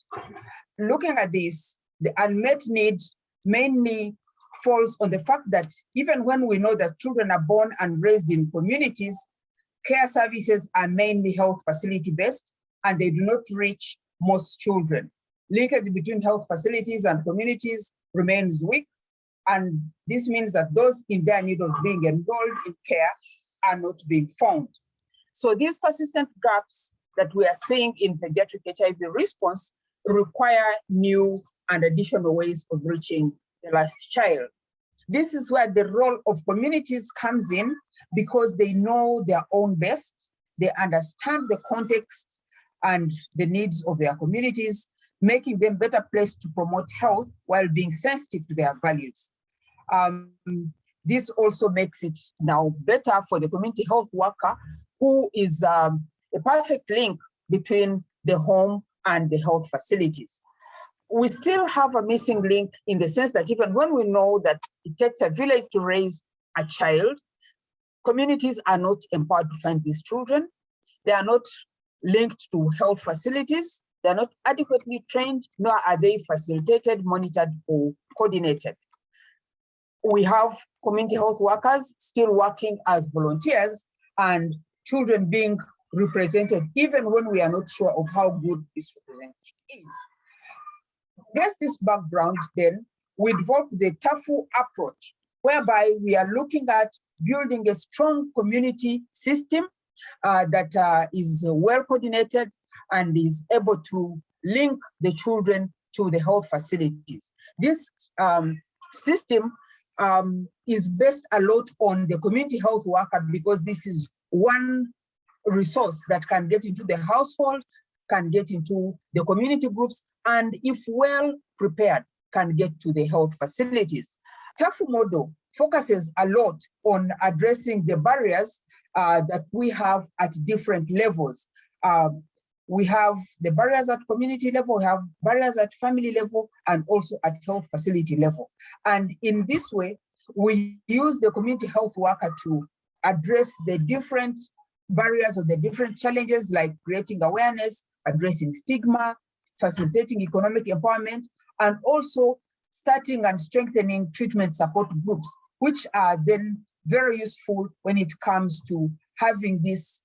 Looking at this, the unmet need mainly falls on the fact that even when we know that children are born and raised in communities, care services are mainly health facility based and they do not reach most children. Linkage between health facilities and communities remains weak. And this means that those in their need of being enrolled in care are not being found. So these persistent gaps that we are seeing in pediatric HIV response require new and additional ways of reaching the last child. This is where the role of communities comes in because they know their own best, they understand the context and the needs of their communities, making them better placed to promote health while being sensitive to their values. This also makes it now better for the community health worker who is a perfect link between the home and the health facilities. We still have a missing link in the sense that even when we know that it takes a village to raise a child, communities are not empowered to find these children. They are not linked to health facilities. They are not adequately trained, nor are they facilitated, monitored, or coordinated. We have community health workers still working as volunteers and children being represented, even when we are not sure of how good this representation is. Against this background, then, we developed the TAFU approach, whereby we are looking at building a strong community system that is well coordinated and is able to link the children to the health facilities. This system is based a lot on the community health worker because this is one resource that can get into the household, can get into the community groups, and if well prepared, can get to the health facilities. TAFU model focuses a lot on addressing the barriers that we have at different levels. We have the barriers at community level, we have barriers at family level, and also at health facility level. And in this way, we use the community health worker to address the different barriers or the different challenges like creating awareness, addressing stigma, facilitating economic empowerment, and also starting and strengthening treatment support groups, which are then very useful when it comes to having this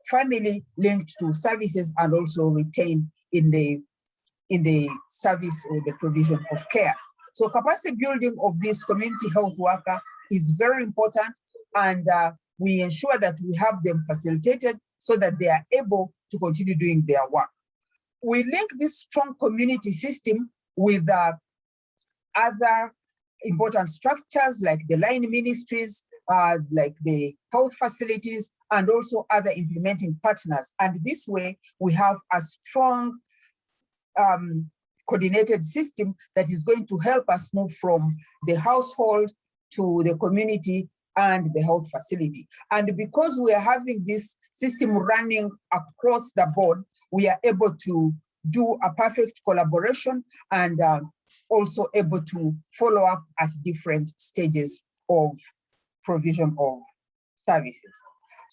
family linked to services and also retained in the service or the provision of care. So capacity building of this community health worker is very important, and we ensure that we have them facilitated so that they are able to continue doing their work. We link this strong community system with other important structures like the line ministries, like the health facilities, and also other implementing partners. And this way, we have a strong coordinated system that is going to help us move from the household to the community and the health facility. And because we are having this system running across the board, we are able to do a perfect collaboration and also able to follow up at different stages of provision of services.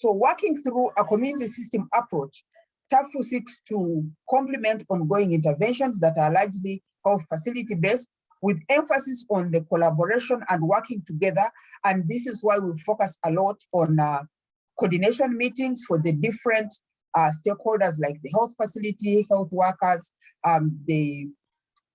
So working through a community system approach TAFU seeks to complement ongoing interventions that are largely health facility-based, with emphasis on the collaboration and working together. And this is why we focus a lot on coordination meetings for the different stakeholders like the health facility, health workers, the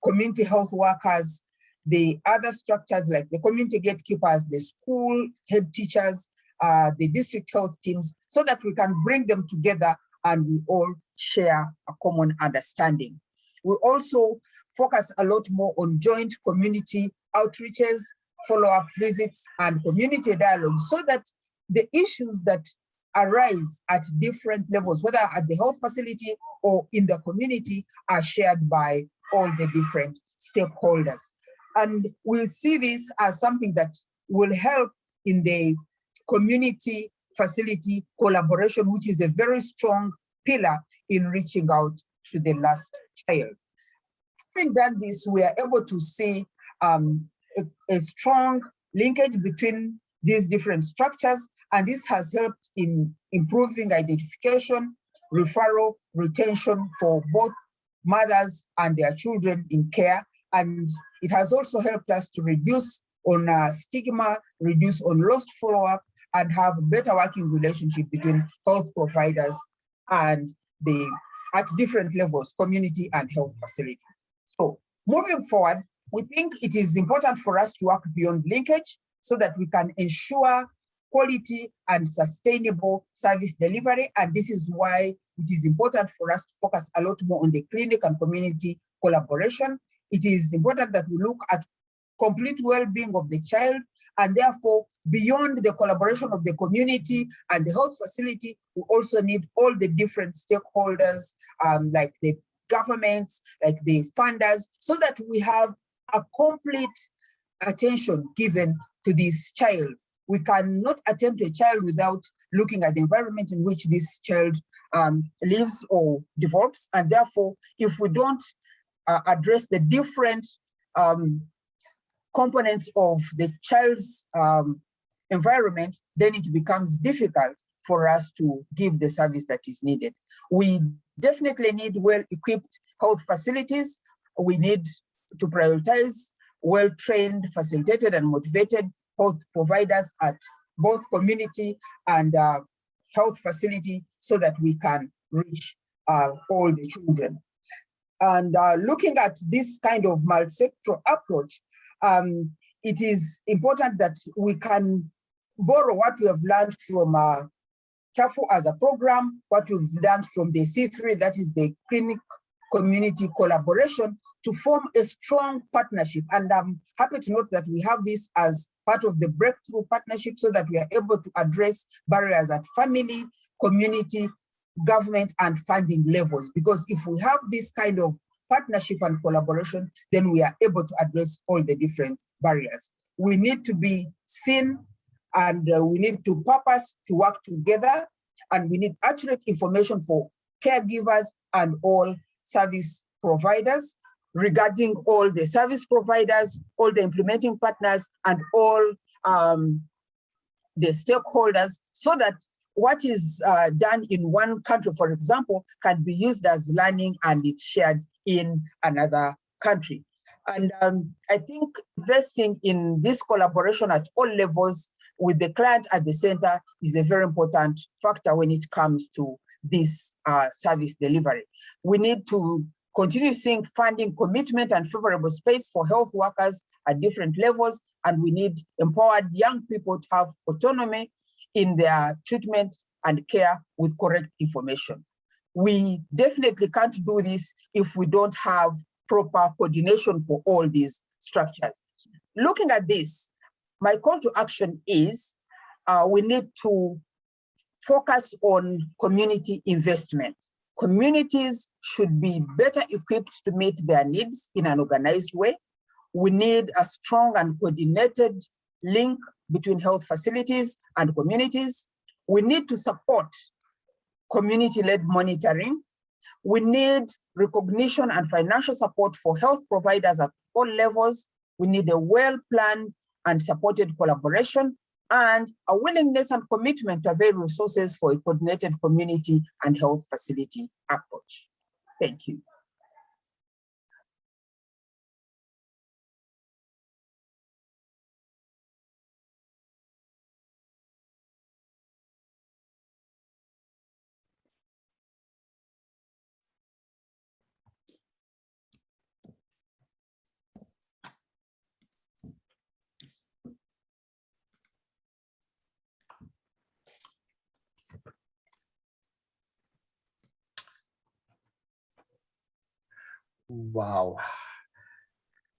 community health workers, the other structures like the community gatekeepers, the school head teachers, the district health teams, so that we can bring them together and we all share a common understanding. We also focus a lot more on joint community outreaches, follow-up visits, and community dialogue, so that the issues that arise at different levels, whether at the health facility or in the community, are shared by all the different stakeholders. And we'll see this as something that will help in the community facility collaboration, which is a very strong pillar in reaching out to the last child. Having done this, we are able to see a strong linkage between these different structures, and this has helped in improving identification, referral, retention for both mothers and their children in care. And it has also helped us to reduce on stigma, reduce on lost follow-up, and have a better working relationship between health providers and at different levels, community and health facilities. So moving forward, we think it is important for us to work beyond linkage so that we can ensure quality and sustainable service delivery. And this is why it is important for us to focus a lot more on the clinic and community collaboration. It is important that we look at complete well-being of the child, and therefore, beyond the collaboration of the community and the health facility, we also need all the different stakeholders, like the governments, like the funders, so that we have a complete attention given to this child. We cannot attend to a child without looking at the environment in which this child lives or develops. And therefore, if we don't address the different components of the child's environment, then it becomes difficult for us to give the service that is needed. We definitely need well-equipped health facilities. We need to prioritize well-trained, facilitated, and motivated health providers at both community and health facility so that we can reach all the children. And looking at this kind of multi-sector approach, it is important that we can borrow what we have learned from TAFU as a program, what we've learned from the C3, that is the clinic community collaboration, to form a strong partnership. And I'm happy to note that we have this as part of the breakthrough partnership so that we are able to address barriers at family, community, government, and funding levels. Because if we have this kind of partnership and collaboration, then we are able to address all the different barriers. We need to be seen, and we need to purpose to work together, and we need accurate information for caregivers and all service providers regarding all the service providers, all the implementing partners, and all the stakeholders, so that what is done in one country, for example, can be used as learning and it's shared in another country. And I think investing in this collaboration at all levels with the client at the center is a very important factor when it comes to this service delivery. We need to continue seeing funding commitment and favorable space for health workers at different levels, and we need empowered young people to have autonomy in their treatment and care with correct information. We definitely can't do this if we don't have proper coordination for all these structures. Looking at this, my call to action is we need to focus on community investment. Communities should be better equipped to meet their needs in an organized way. We need a strong and coordinated link between health facilities and communities. We need to support community-led monitoring. We need recognition and financial support for health providers at all levels. We need a well-planned and supported collaboration. and a willingness and commitment to avail resources for a coordinated community and health facility approach. Thank you. Wow.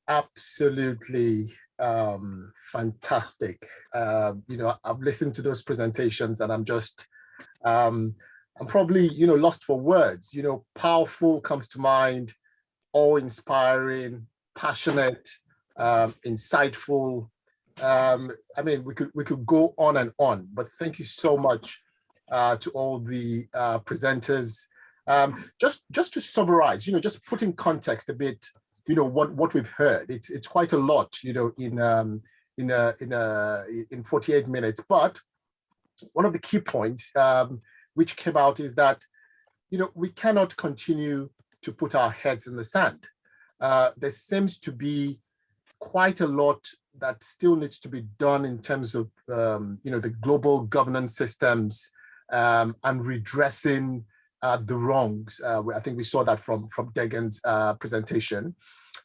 Absolutely fantastic. You know, I've listened to those presentations and I'm just, I'm probably, you know, lost for words. You know, powerful comes to mind, awe-inspiring, passionate, insightful. I mean, we could go on and on, but thank you so much to all the presenters. Just to summarize, you know, just put in context a bit, you know, what we've heard. It's quite a lot, you know, in 48 minutes. But one of the key points which came out is that, you know, we cannot continue to put our heads in the sand. There seems to be quite a lot that still needs to be done in terms of, you know, the global governance systems and redressing the wrongs. I think we saw that from Degan's presentation.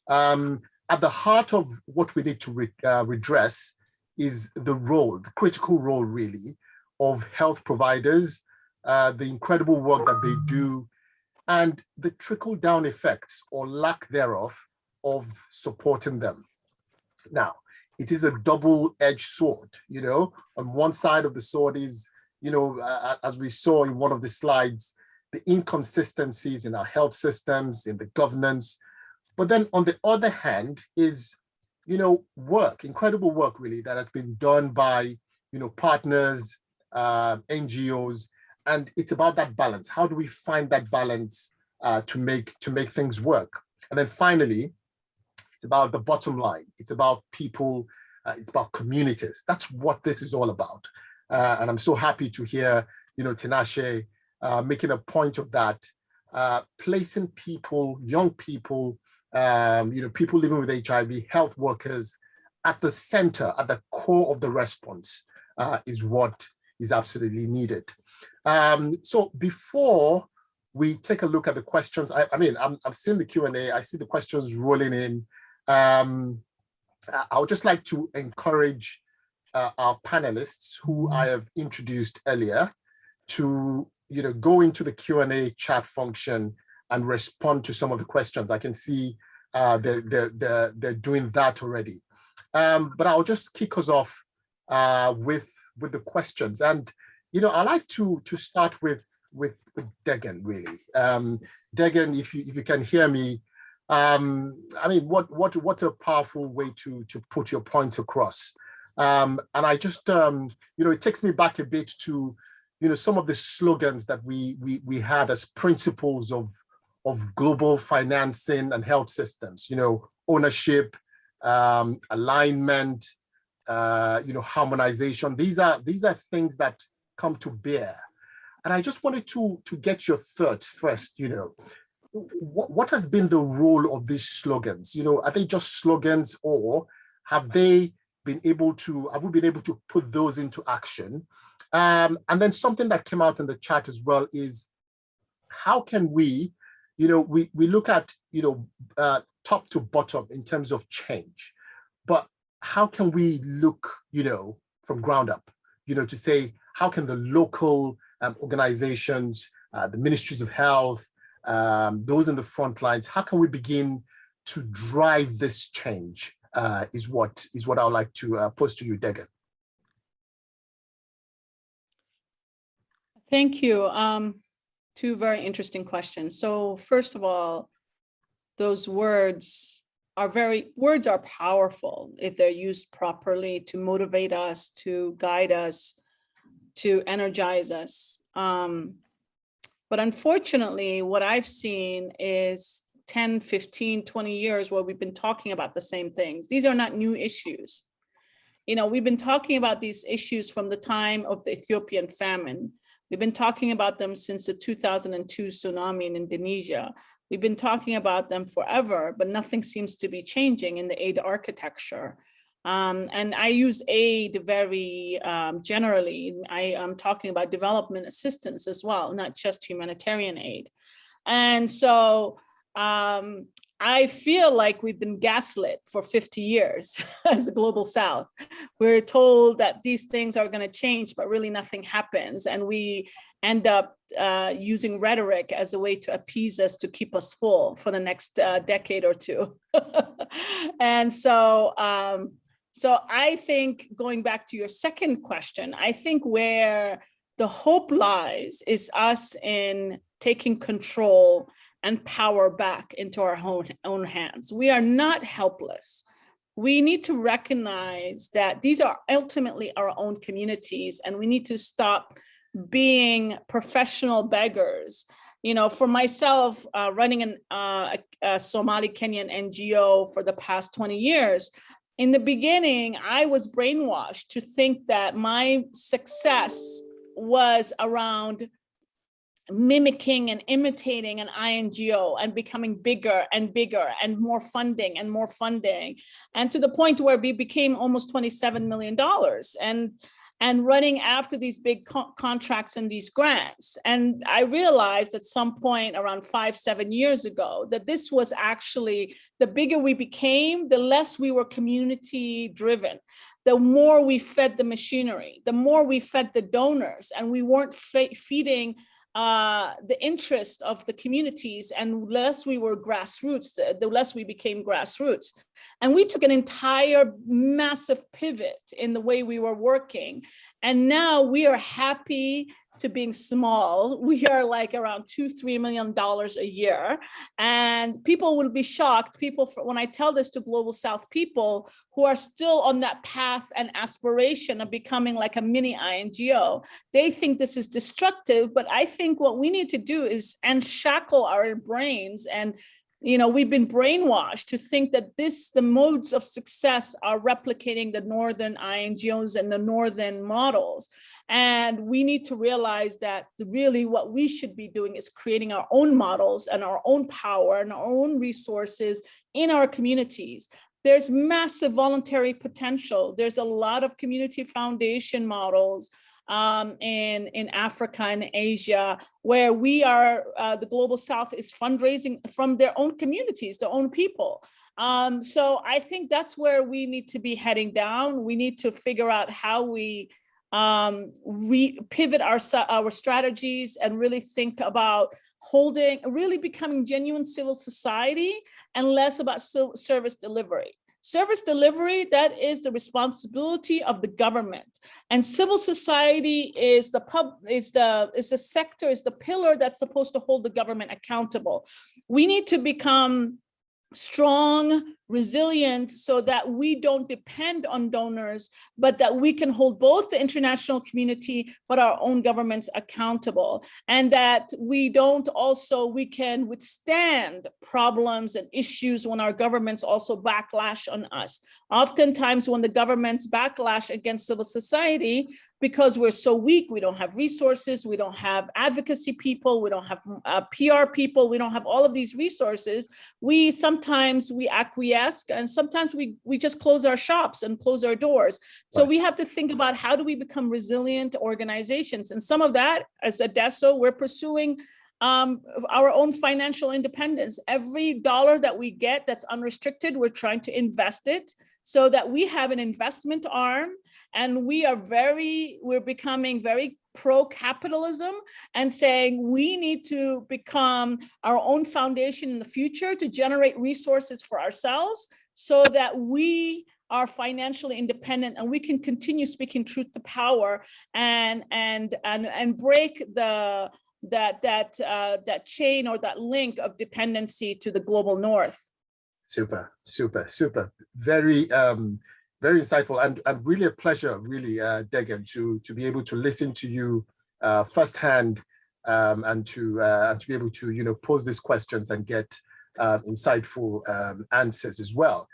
At the heart of what we need to redress is the role, the critical role really, of health providers, the incredible work that they do, and the trickle-down effects or lack thereof of supporting them. Now, it is a double-edged sword, you know. On one side of the sword is, you know, as we saw in one of the slides, the inconsistencies in our health systems, in the governance. But then on the other hand is, you know, work, incredible work really that has been done by, you know, partners, NGOs, and it's about that balance. How do we find that balance to make things work? And then finally, it's about the bottom line. It's about people, it's about communities. That's what this is all about. And I'm so happy to hear, you know, Tinashe making a point of that, placing people, young people, you know, people living with HIV, health workers at the center, at the core of the response is what is absolutely needed. So before we take a look at the questions, I mean, I've seen the Q&A, I see the questions rolling in. I would just like to encourage our panelists who I have introduced earlier to, you know, go into the Q&A chat function and respond to some of the questions. I can see they're doing that already. But I'll just kick us off with the questions. And, you know, I like to start with Degan, really. Degan, if you can hear me, I mean, what a powerful way to put your points across. And I just, you know, it takes me back a bit to, you know, some of the slogans that we had as principles of global financing and health systems, you know, ownership, alignment, you know, harmonization. These are things that come to bear. And I just wanted to get your thoughts first, you know, what has been the role of these slogans? You know, are they just slogans, or have we been able to put those into action? And then something that came out in the chat as well is, how can we, you know, we look at, you know, top to bottom in terms of change, but how can we look, you know, from ground up, you know, to say, how can the local organizations, the ministries of health, those in the front lines, how can we begin to drive this change is what I would like to pose to you, Degan. Thank you. Two very interesting questions. So first of all, those words are powerful if they're used properly to motivate us, to guide us, to energize us. But unfortunately, what I've seen is 10, 15, 20 years where we've been talking about the same things. These are not new issues. We've been talking about these issues from the time of the Ethiopian famine. We've been talking about them since the 2002 tsunami in Indonesia. We've been talking about them forever, but nothing seems to be changing in the aid architecture. And I use aid very generally. I am talking about development assistance as well, not just humanitarian aid. And so I feel like we've been gaslit for 50 years as the Global South. We're told that these things are going to change, but really nothing happens. And we end up using rhetoric as a way to appease us, to keep us full for the next decade or two. And so, so I think, going back to your second question, I think where the hope lies is us in taking control and power back into our own hands. We are not helpless. We need to recognize that these are ultimately our own communities, and we need to stop being professional beggars. For myself, running a Somali Kenyan NGO for the past 20 years, in the beginning, I was brainwashed to think that my success was around mimicking and imitating an INGO and becoming bigger and bigger and more funding and more funding, and to the point where we became almost $27 million and running after these big contracts and these grants. And I realized at some point around 5-7 years ago that this was actually, the bigger we became, the less we were community driven. The more we fed the machinery, the more we fed the donors, and we weren't feeding the interest of the communities, and less we were grassroots, the less we became grassroots. And we took an entire massive pivot in the way we were working. And now we are happy to being small. We are like around $2-3 million a year. And people will be shocked, when I tell this to Global South people who are still on that path and aspiration of becoming like a mini INGO, they think this is destructive. But I think what we need to do is unshackle our brains. And we've been brainwashed to think that the modes of success are replicating the Northern INGOs and the Northern models. And we need to realize that really what we should be doing is creating our own models and our own power and our own resources in our communities. There's massive voluntary potential. There's a lot of community foundation models in Africa and Asia, where we are, the Global South is fundraising from their own communities, their own people. So I think that's where we need to be heading down. We need to figure out how we pivot our strategies and really think about really becoming genuine civil society and less about service delivery. Service delivery, that is the responsibility of the government, and civil society is the sector, is the pillar that's supposed to hold the government accountable. We need to become strong, resilient, so that we don't depend on donors, but that we can hold both the international community, but our own governments accountable. And that we can withstand problems and issues when our governments also backlash on us. Oftentimes when the governments backlash against civil society, because we're so weak, we don't have resources, we don't have advocacy people, we don't have PR people, we don't have all of these resources, sometimes we acquiesce, and sometimes we just close our shops and close our doors. So we have to think about, how do we become resilient organizations? And some of that, as Adesso, we're pursuing our own financial independence. Every dollar that we get that's unrestricted, we're trying to invest it so that we have an investment arm. And we're becoming very pro-capitalism and saying we need to become our own foundation in the future to generate resources for ourselves so that we are financially independent and we can continue speaking truth to power and break that chain or that link of dependency to the global north. Super. Very insightful, and really a pleasure, really, Degen, to be able to listen to you firsthand, and to be able to pose these questions and get insightful answers as well.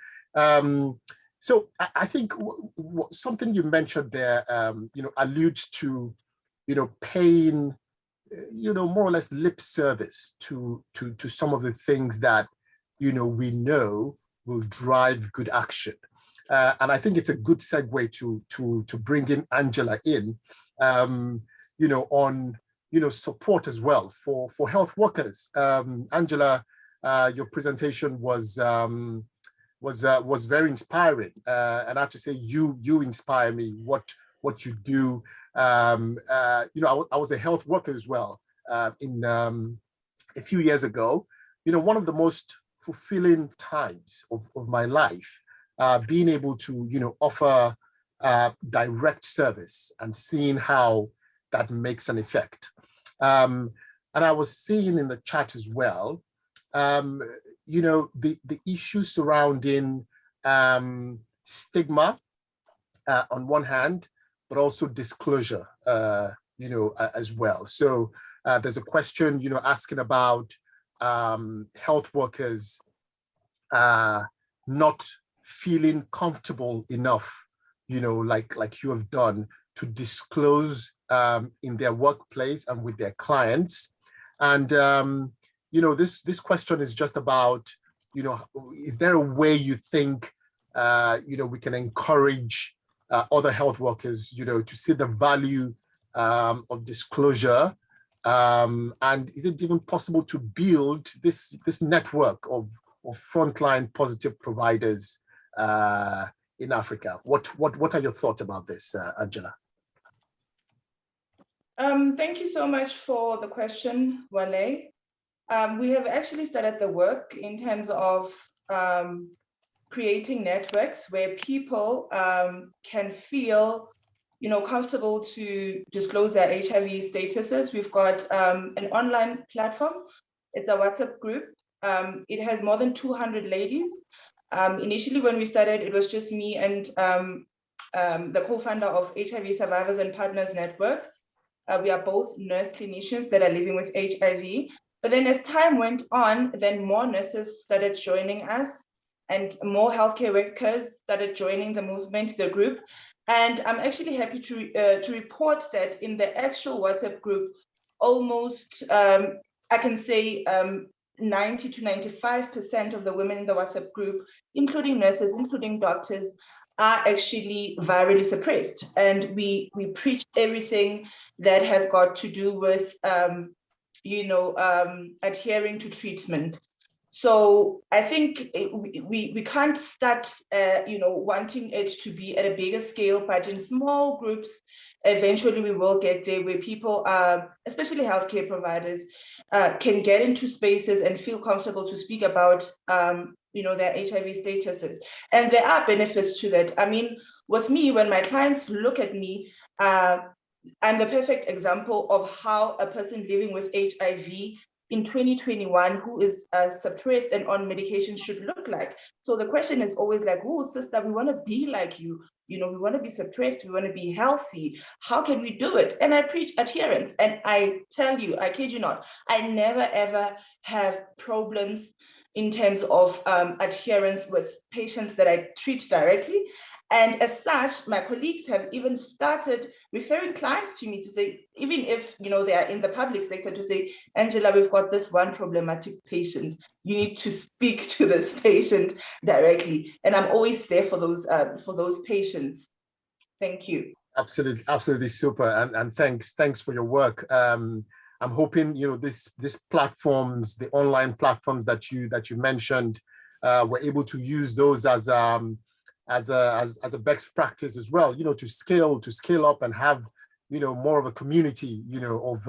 So I think something you mentioned there, alludes to, paying, more or less lip service to some of the things that, we know will drive good action. And I think it's a good segue to bring in Angela in, on, support as well for health workers. Angela, your presentation was very inspiring, and I have to say you inspire me. What you do, I was a health worker as well in a few years ago. One of the most fulfilling times of my life, being able to offer direct service and seeing how that makes an effect. And I was seeing in the chat as well, the issue surrounding stigma on one hand, but also disclosure, as well. So there's a question, asking about health workers not feeling comfortable enough, like you have done, to disclose in their workplace and with their clients. And this question is just about, is there a way you think, we can encourage other health workers, to see the value of disclosure? And is it even possible to build this network of frontline positive providers in Africa? What are your thoughts about this, Angela? Thank you so much for the question, Wale. We have actually started the work in terms of creating networks where people can feel, comfortable to disclose their HIV statuses. We've got an online platform. It's a WhatsApp group. It has more than 200 ladies. Initially, when we started, it was just me and the co-founder of HIV Survivors and Partners Network. We are both nurse clinicians that are living with HIV. But then as time went on, then more nurses started joining us and more healthcare workers started joining the movement, the group. And I'm actually happy to report that in the actual WhatsApp group, almost, I can say 90 to 95% of the women in the WhatsApp group, including nurses, including doctors, are actually virally suppressed. And we preach everything that has got to do with, adhering to treatment. So I think we can't start, wanting it to be at a bigger scale, but in small groups, eventually we will get there where people, especially healthcare providers, can get into spaces and feel comfortable to speak about, their HIV statuses. And there are benefits to that. I mean, with me, when my clients look at me, I'm the perfect example of how a person living with HIV in 2021 who is suppressed and on medication should look like. So the question is always like, oh, sister, we want to be like you. We want to be suppressed. We want to be healthy. How can we do it? And I preach adherence. And I tell you, I kid you not, I never, ever have problems in terms of adherence with patients that I treat directly. And as such, my colleagues have even started referring clients to me to say, even if they are in the public sector, to say, Angela, we've got this one problematic patient. You need to speak to this patient directly. And I'm always there for those patients. Thank you. Absolutely super. And thanks for your work. I'm hoping this platforms, the online platforms that you mentioned, we're able to use those as a best practice as well, to scale up and have, more of a community, of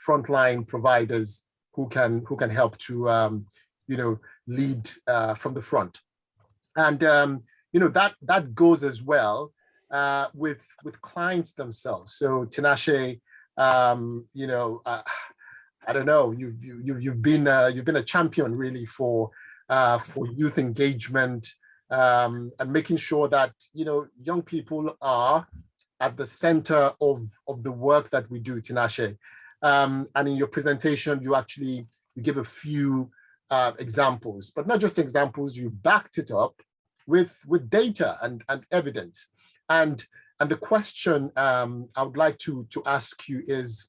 frontline providers who can help to, lead from the front. And, that goes as well with clients themselves. So Tinashe, I don't know, you've been a champion really for youth engagement, and making sure that young people are at the center of the work that we do, Tinashe. And in your presentation, you give a few examples, but not just examples, you backed it up with data and evidence. And the question I would like to ask you is,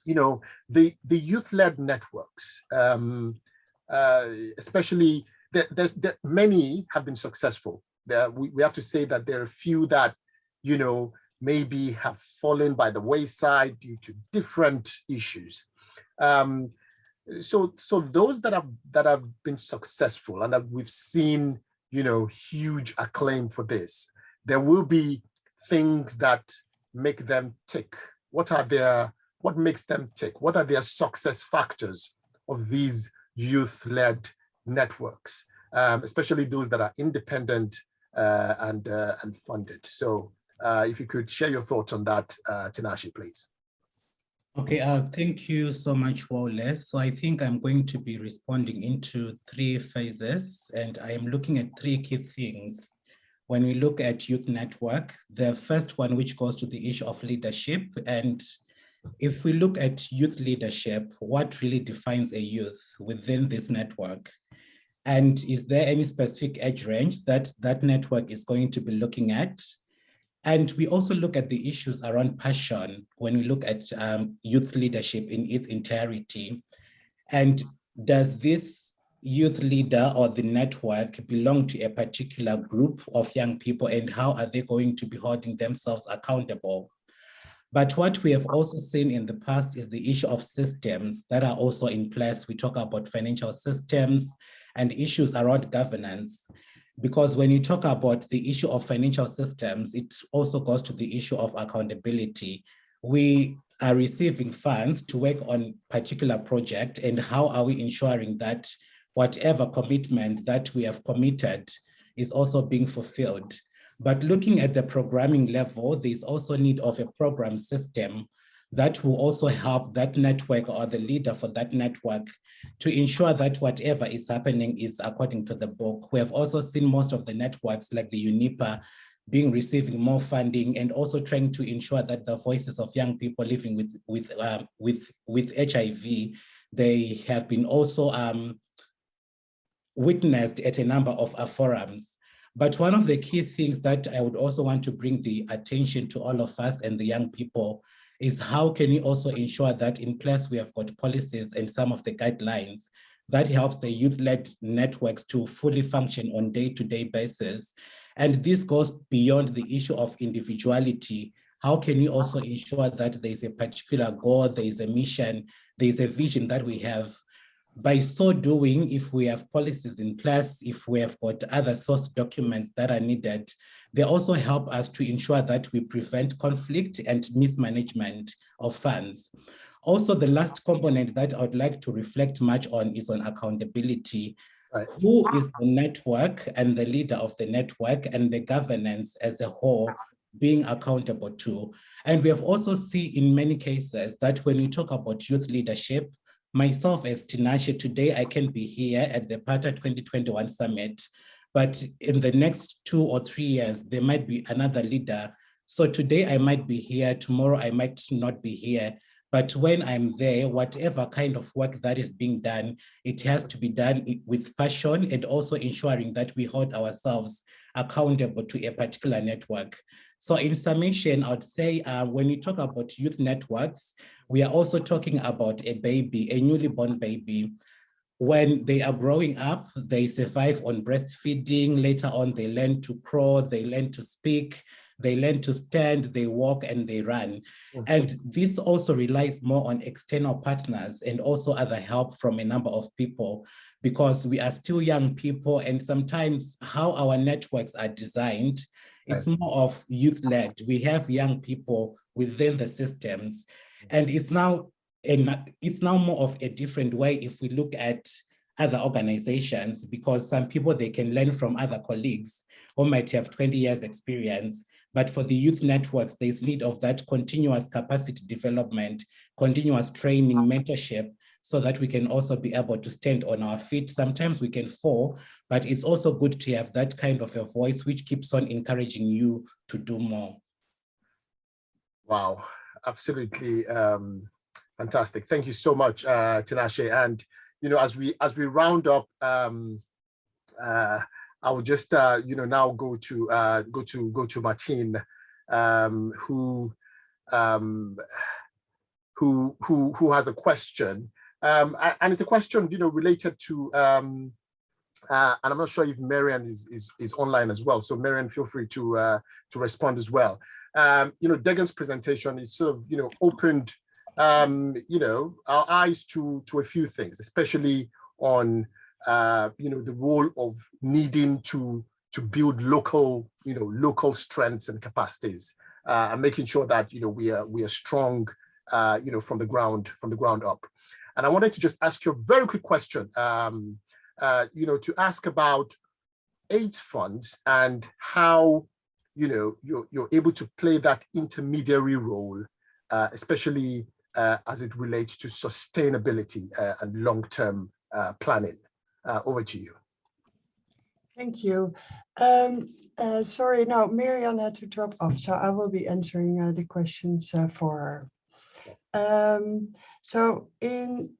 the youth-led networks, especially that many have been successful. We have to say that there are a few that, maybe have fallen by the wayside due to different issues. So those that have been successful and that we've seen, huge acclaim for this, there will be things that make them tick. What makes them tick? What are their success factors of these youth-led networks, especially those that are independent and funded? So if you could share your thoughts on that, Tinashe, please. Okay, thank you so much, Wole. So I think I'm going to be responding into 3 phases, and I am looking at 3 key things. When we look at youth network, the first one, which goes to the issue of leadership. And if we look at youth leadership, what really defines a youth within this network? And is there any specific age range that that network is going to be looking at? And we also look at the issues around passion when we look at youth leadership in its entirety. And does this youth leader or the network belong to a particular group of young people, and how are they going to be holding themselves accountable? But what we have also seen in the past is the issue of systems that are also in place. We talk about financial systems and issues around governance. Because when you talk about the issue of financial systems, it also goes to the issue of accountability. We are receiving funds to work on particular project, and how are we ensuring that whatever commitment that we have committed is also being fulfilled? But looking at the programming level, there's also need of a program system that will also help that network or the leader for that network to ensure that whatever is happening is according to the book. We have also seen most of the networks like the UNIPA receiving more funding, and also trying to ensure that the voices of young people living with HIV, they have been also witnessed at a number of forums. But one of the key things that I would also want to bring the attention to all of us and the young people is how can we also ensure that in place we have got policies and some of the guidelines that helps the youth-led networks to fully function on day-to-day basis. And this goes beyond the issue of individuality. How can we also ensure that there is a particular goal, there is a mission, there is a vision that we have? By so doing, if we have policies in place, if we have got other source documents that are needed, they also help us to ensure that we prevent conflict and mismanagement of funds. Also, the last component that I would like to reflect much on is on accountability. Right. Who is the network and the leader of the network and the governance as a whole being accountable to? And we have also seen in many cases that when we talk about youth leadership, myself as Tinashe, today I can be here at the PATA 2021 Summit, but in the next 2 or 3 years, there might be another leader. So today I might be here, tomorrow I might not be here, but when I'm there, whatever kind of work that is being done, it has to be done with passion, and also ensuring that we hold ourselves accountable to a particular network. So in summation, I would say when we talk about youth networks, we are also talking about a baby, a newly born baby. When they are growing up, they survive on breastfeeding. Later on, they learn to crawl, they learn to speak, they learn to stand, they walk, and they run. And this also relies more on external partners and also other help from a number of people, because we are still young people, and sometimes how our networks are designed, it's more of youth-led. We have young people within the systems, and it's now more of a different way if we look at other organizations, because some people, they can learn from other colleagues who might have 20 years experience. But for the youth networks, there's need of that continuous capacity development, continuous training, mentorship, so that we can also be able to stand on our feet. Sometimes we can fall, but it's also good to have that kind of a voice which keeps on encouraging you to do more. Wow, absolutely fantastic. Thank you so much, Tinashe. And as we round up, I will just now go to Martine, who has a question, and it's a question related to and I'm not sure if Marian is online as well. So Marian, feel free to respond as well. Degan's presentation is sort of opened our eyes to a few things, especially on the role of needing to build local strengths and capacities, and making sure that we are strong from the ground up. And I wanted to just ask you a very quick question, to ask about AIDS funds and how you're able to play that intermediary role, especially as it relates to sustainability and long-term planning. Over to you. Thank you. Sorry, no, Marian had to drop off, so I will be answering the questions for her. So in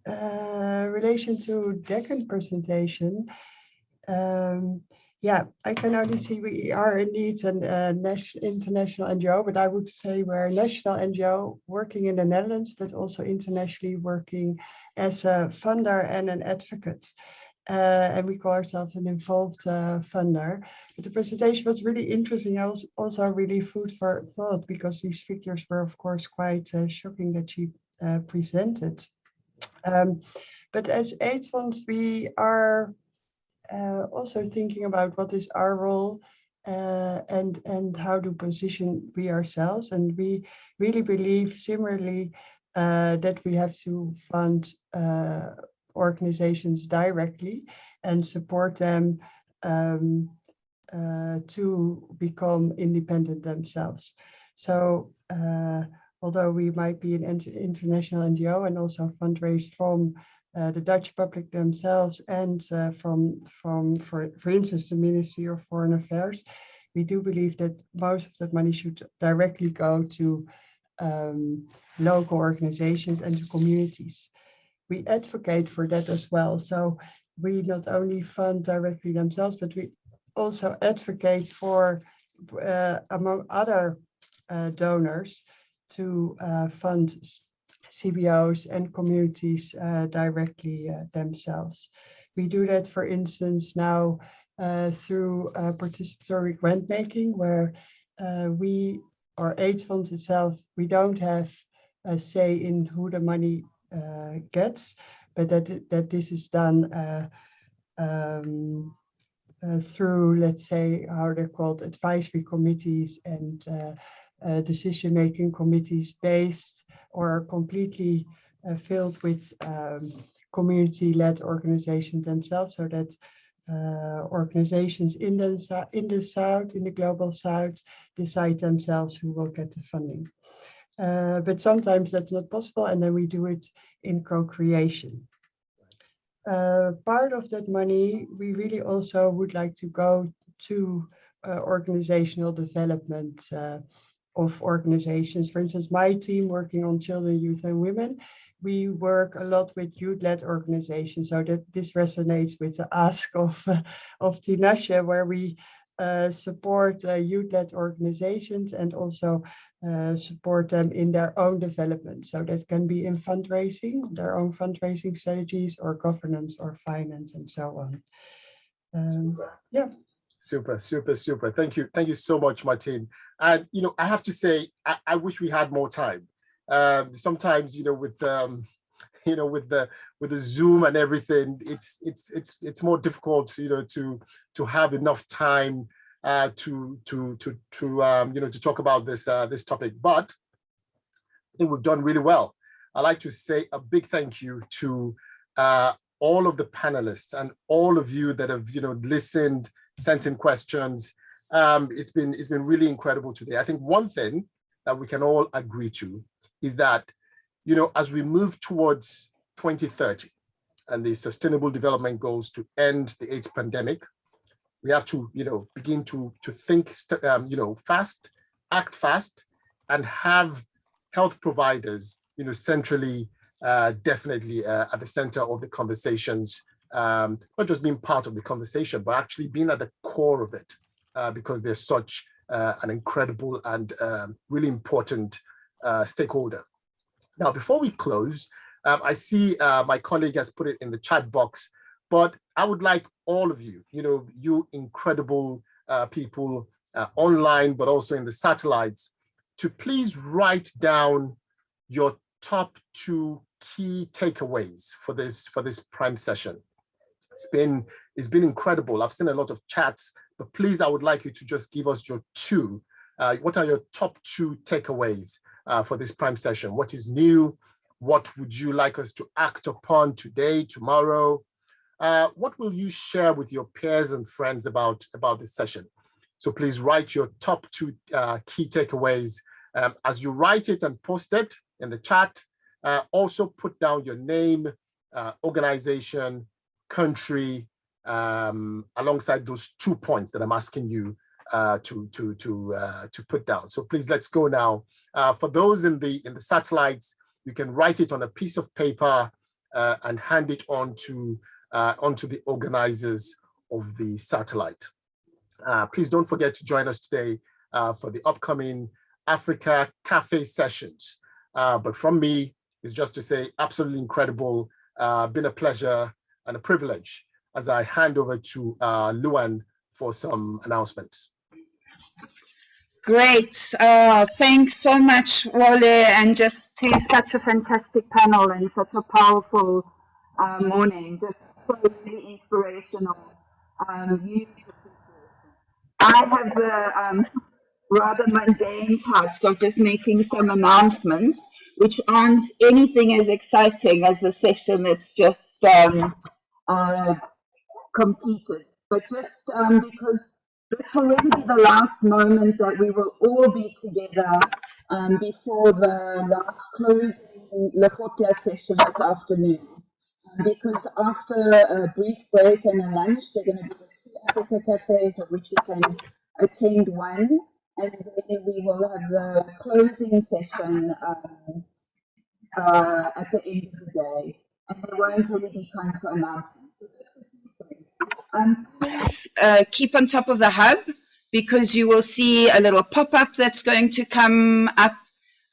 relation to Degan's presentation, yeah, I can only see we are indeed an international NGO, but I would say we're a national NGO working in the Netherlands, but also internationally working as a funder and an advocate. And we call ourselves an involved funder. But the presentation was really interesting. I was also really food for thought, because these figures were, of course, quite shocking that she presented. But as AIDS funds, we are also thinking about what is our role and how to position we ourselves. And we really believe similarly that we have to fund organizations directly and support them to become independent themselves. So although we might be an international NGO and also fundraise from the Dutch public themselves and from for instance, the Ministry of Foreign Affairs, we do believe that most of that money should directly go to local organizations and to communities. We advocate for that as well. So we not only fund directly themselves, but we also advocate for, among other donors, to fund CBOs and communities directly themselves. We do that, for instance, now through participatory grant making, where we, or AIDS funds itself, we don't have a say in who the money gets, but that this is done through, let's say, how they're called, advisory committees and decision-making committees based or completely filled with community-led organizations themselves, so that organizations in the South, in the global South, decide themselves who will get the funding. But sometimes that's not possible, and then we do it in co-creation. Part of that money, we really also would like to go to organizational development of organizations. For instance, my team working on children, youth and women, we work a lot with youth-led organizations, so that this resonates with the ask of Tinashe, where we support youth-led organizations and also support them in their own development. So that can be in fundraising, their own fundraising strategies, or governance or finance and so on. Yeah. Super. Thank you so much, Martine. And I have to say, I wish we had more time. Sometimes, with the Zoom and everything, it's more difficult, to have enough time to talk about this topic. But I think we've done really well. I'd like to say a big thank you to all of the panelists and all of you that have listened, sent in questions. It's been really incredible today. I think one thing that we can all agree to is that as we move towards 2030 and the Sustainable Development Goals to end the AIDS pandemic, we have to begin to think fast, act fast, and have health providers centrally definitely at the center of the conversations, not just being part of the conversation, but actually being at the core of it, because they're such an incredible and really important stakeholder. Now, before we close, I see my colleague has put it in the chat box, but I would like all of you, you incredible people online, but also in the satellites, to please write down your top 2 key takeaways for this prime session. It's been incredible. I've seen a lot of chats, but please, I would like you to just give us your 2. What are your top 2 takeaways for this prime session? What is new? What would you like us to act upon today, tomorrow? What will you share with your peers and friends about this session? So please write your top 2 key takeaways. As you write it and post it in the chat, also put down your name, organization, country, alongside those 2 points that I'm asking you to put down. So please, let's go now. For those in the satellites, you can write it on a piece of paper and hand it on to onto the organizers of the satellite. Please don't forget to join us today for the upcoming Africa Cafe sessions. But from me, it's just to say absolutely incredible, been a pleasure and a privilege as I hand over to Luan for some announcements. Great. Thanks so much, Wole, and just to such a fantastic panel and such a powerful morning. Just so really inspirational. I have the rather mundane task of just making some announcements, which aren't anything as exciting as the session that's just completed. But just because this will really be the last moment that we will all be together before the last closing Lekgotla session this afternoon. Because after a brief break and a lunch, they're going to be the 2 Africa cafes, of which you can attend one, and then we will have the closing session at the end of the day, and there won't really be time for announcements. Please keep on top of the hub, because you will see a little pop-up that's going to come up,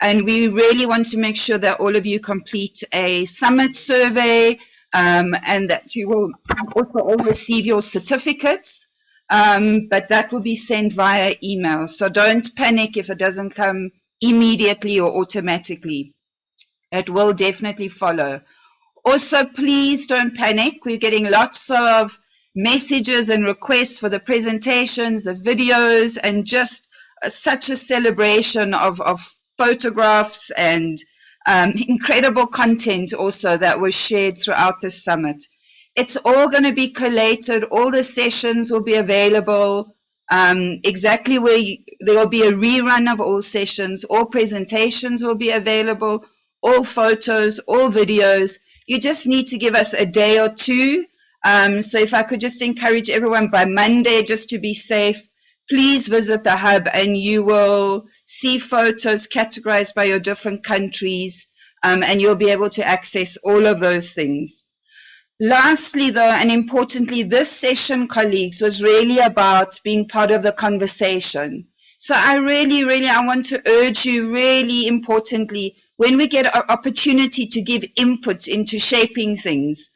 and we really want to make sure that all of you complete a summit survey, and that you will also all receive your certificates, but that will be sent via email. So don't panic if it doesn't come immediately or automatically. It will definitely follow. Also, please don't panic. We're getting lots of messages and requests for the presentations, the videos, and just such a celebration of photographs and incredible content also that was shared throughout the summit. It's all going to be collated. All the sessions will be available exactly where there will be a rerun of all sessions. All presentations will be available, all photos, all videos. You just need to give us a day or 2. So if I could just encourage everyone by Monday, just to be safe, please visit the hub and you will see photos categorized by your different countries, and you'll be able to access all of those things. Lastly, though, and importantly, this session, colleagues, was really about being part of the conversation. So I want to urge you, really importantly, when we get an opportunity to give input into shaping things,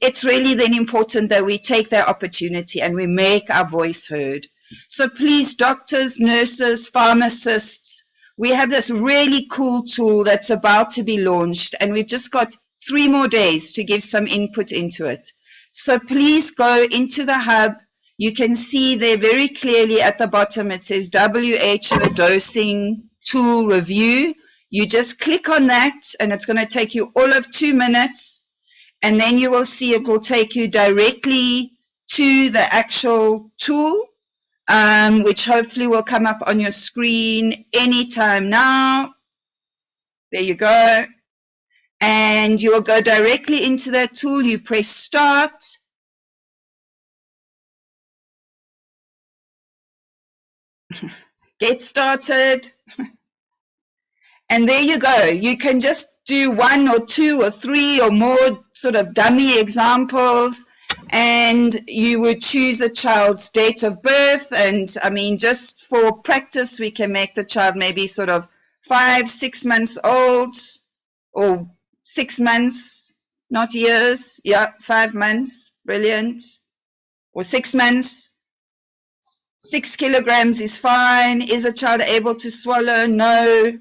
it's really then important that we take that opportunity and we make our voice heard. So please, doctors, nurses, pharmacists, we have this really cool tool that's about to be launched, and we've just got 3 more days to give some input into it. So please go into the hub. You can see there very clearly at the bottom, it says WHO Dosing Tool Review. You just click on that and it's going to take you all of 2 minutes. And then you will see it will take you directly to the actual tool, which hopefully will come up on your screen anytime now. There you go. And you will go directly into that tool. You press start. Get started. And there you go. You can just do 1 or 2 or 3 or more sort of dummy examples, and you would choose a child's date of birth. And I mean, just for practice, we can make the child maybe sort of 5, 6 months old, or 6 months, not years. Yeah, 5 months, brilliant. Or 6 months. 6 kilograms is fine. Is a child able to swallow? No.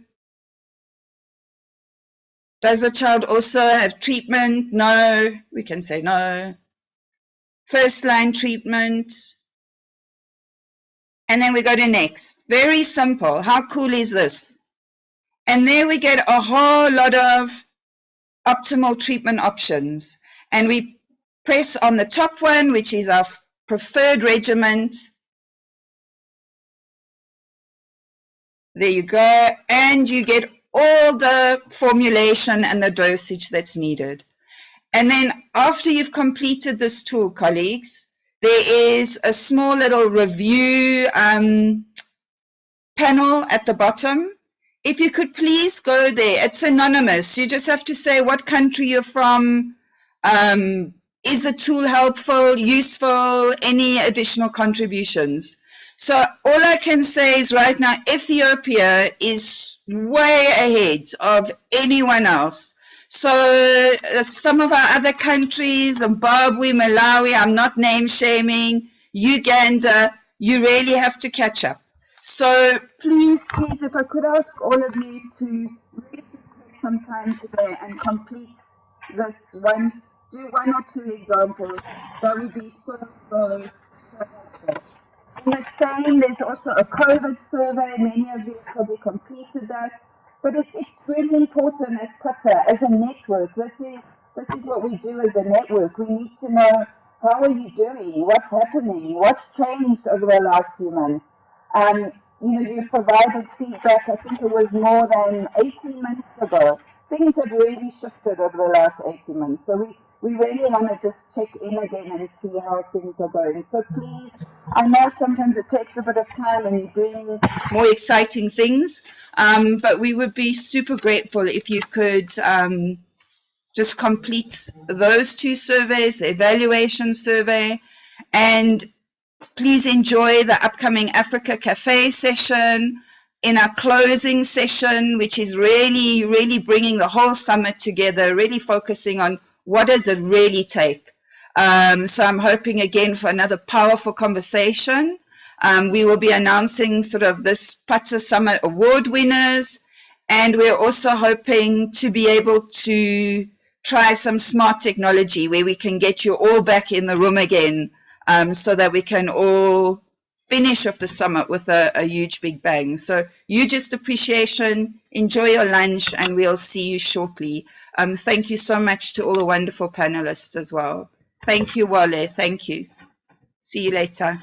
Does the child also have treatment? No. We can say no. First line treatment. And then we go to next. Very simple. How cool is this? And there we get a whole lot of optimal treatment options. And we press on the top one, which is our preferred regimen. There you go. And you get all the formulation and the dosage that's needed. And then after you've completed this tool, colleagues, there is a small little review panel at the bottom. If you could please go there, it's anonymous. You just have to say what country you're from, is the tool helpful, useful, any additional contributions. So all I can say is right now, Ethiopia is way ahead of anyone else. So some of our other countries, Zimbabwe, Malawi, I'm not name shaming, Uganda, you really have to catch up. So please, if I could ask all of you to really just take some time today and complete this once, do 1 or 2 examples, that would be so helpful. In the same, there's also a COVID survey. Many of you probably completed that. But it's really important as Kata, as a network. This is what we do as a network. We need to know, how are you doing? What's happening? What's changed over the last few months? You provided feedback, I think it was more than 18 months ago. Things have really shifted over the last 18 months. So we really want to just check in again and see how things are going. So please, I know sometimes it takes a bit of time and you're doing more exciting things, but we would be super grateful if you could just complete those 2 surveys, the evaluation survey, and please enjoy the upcoming Africa Cafe session. In our closing session, which is really, really bringing the whole summit together, really focusing on what does it really take. So I'm hoping again for another powerful conversation. We will be announcing sort of this PATA Summit award winners, and we're also hoping to be able to try some smart technology where we can get you all back in the room again, so that we can all finish off the summit with a huge big bang. So you just appreciation, enjoy your lunch, and we'll see you shortly. Thank you so much to all the wonderful panelists as well. Thank you, Wale. Thank you. See you later.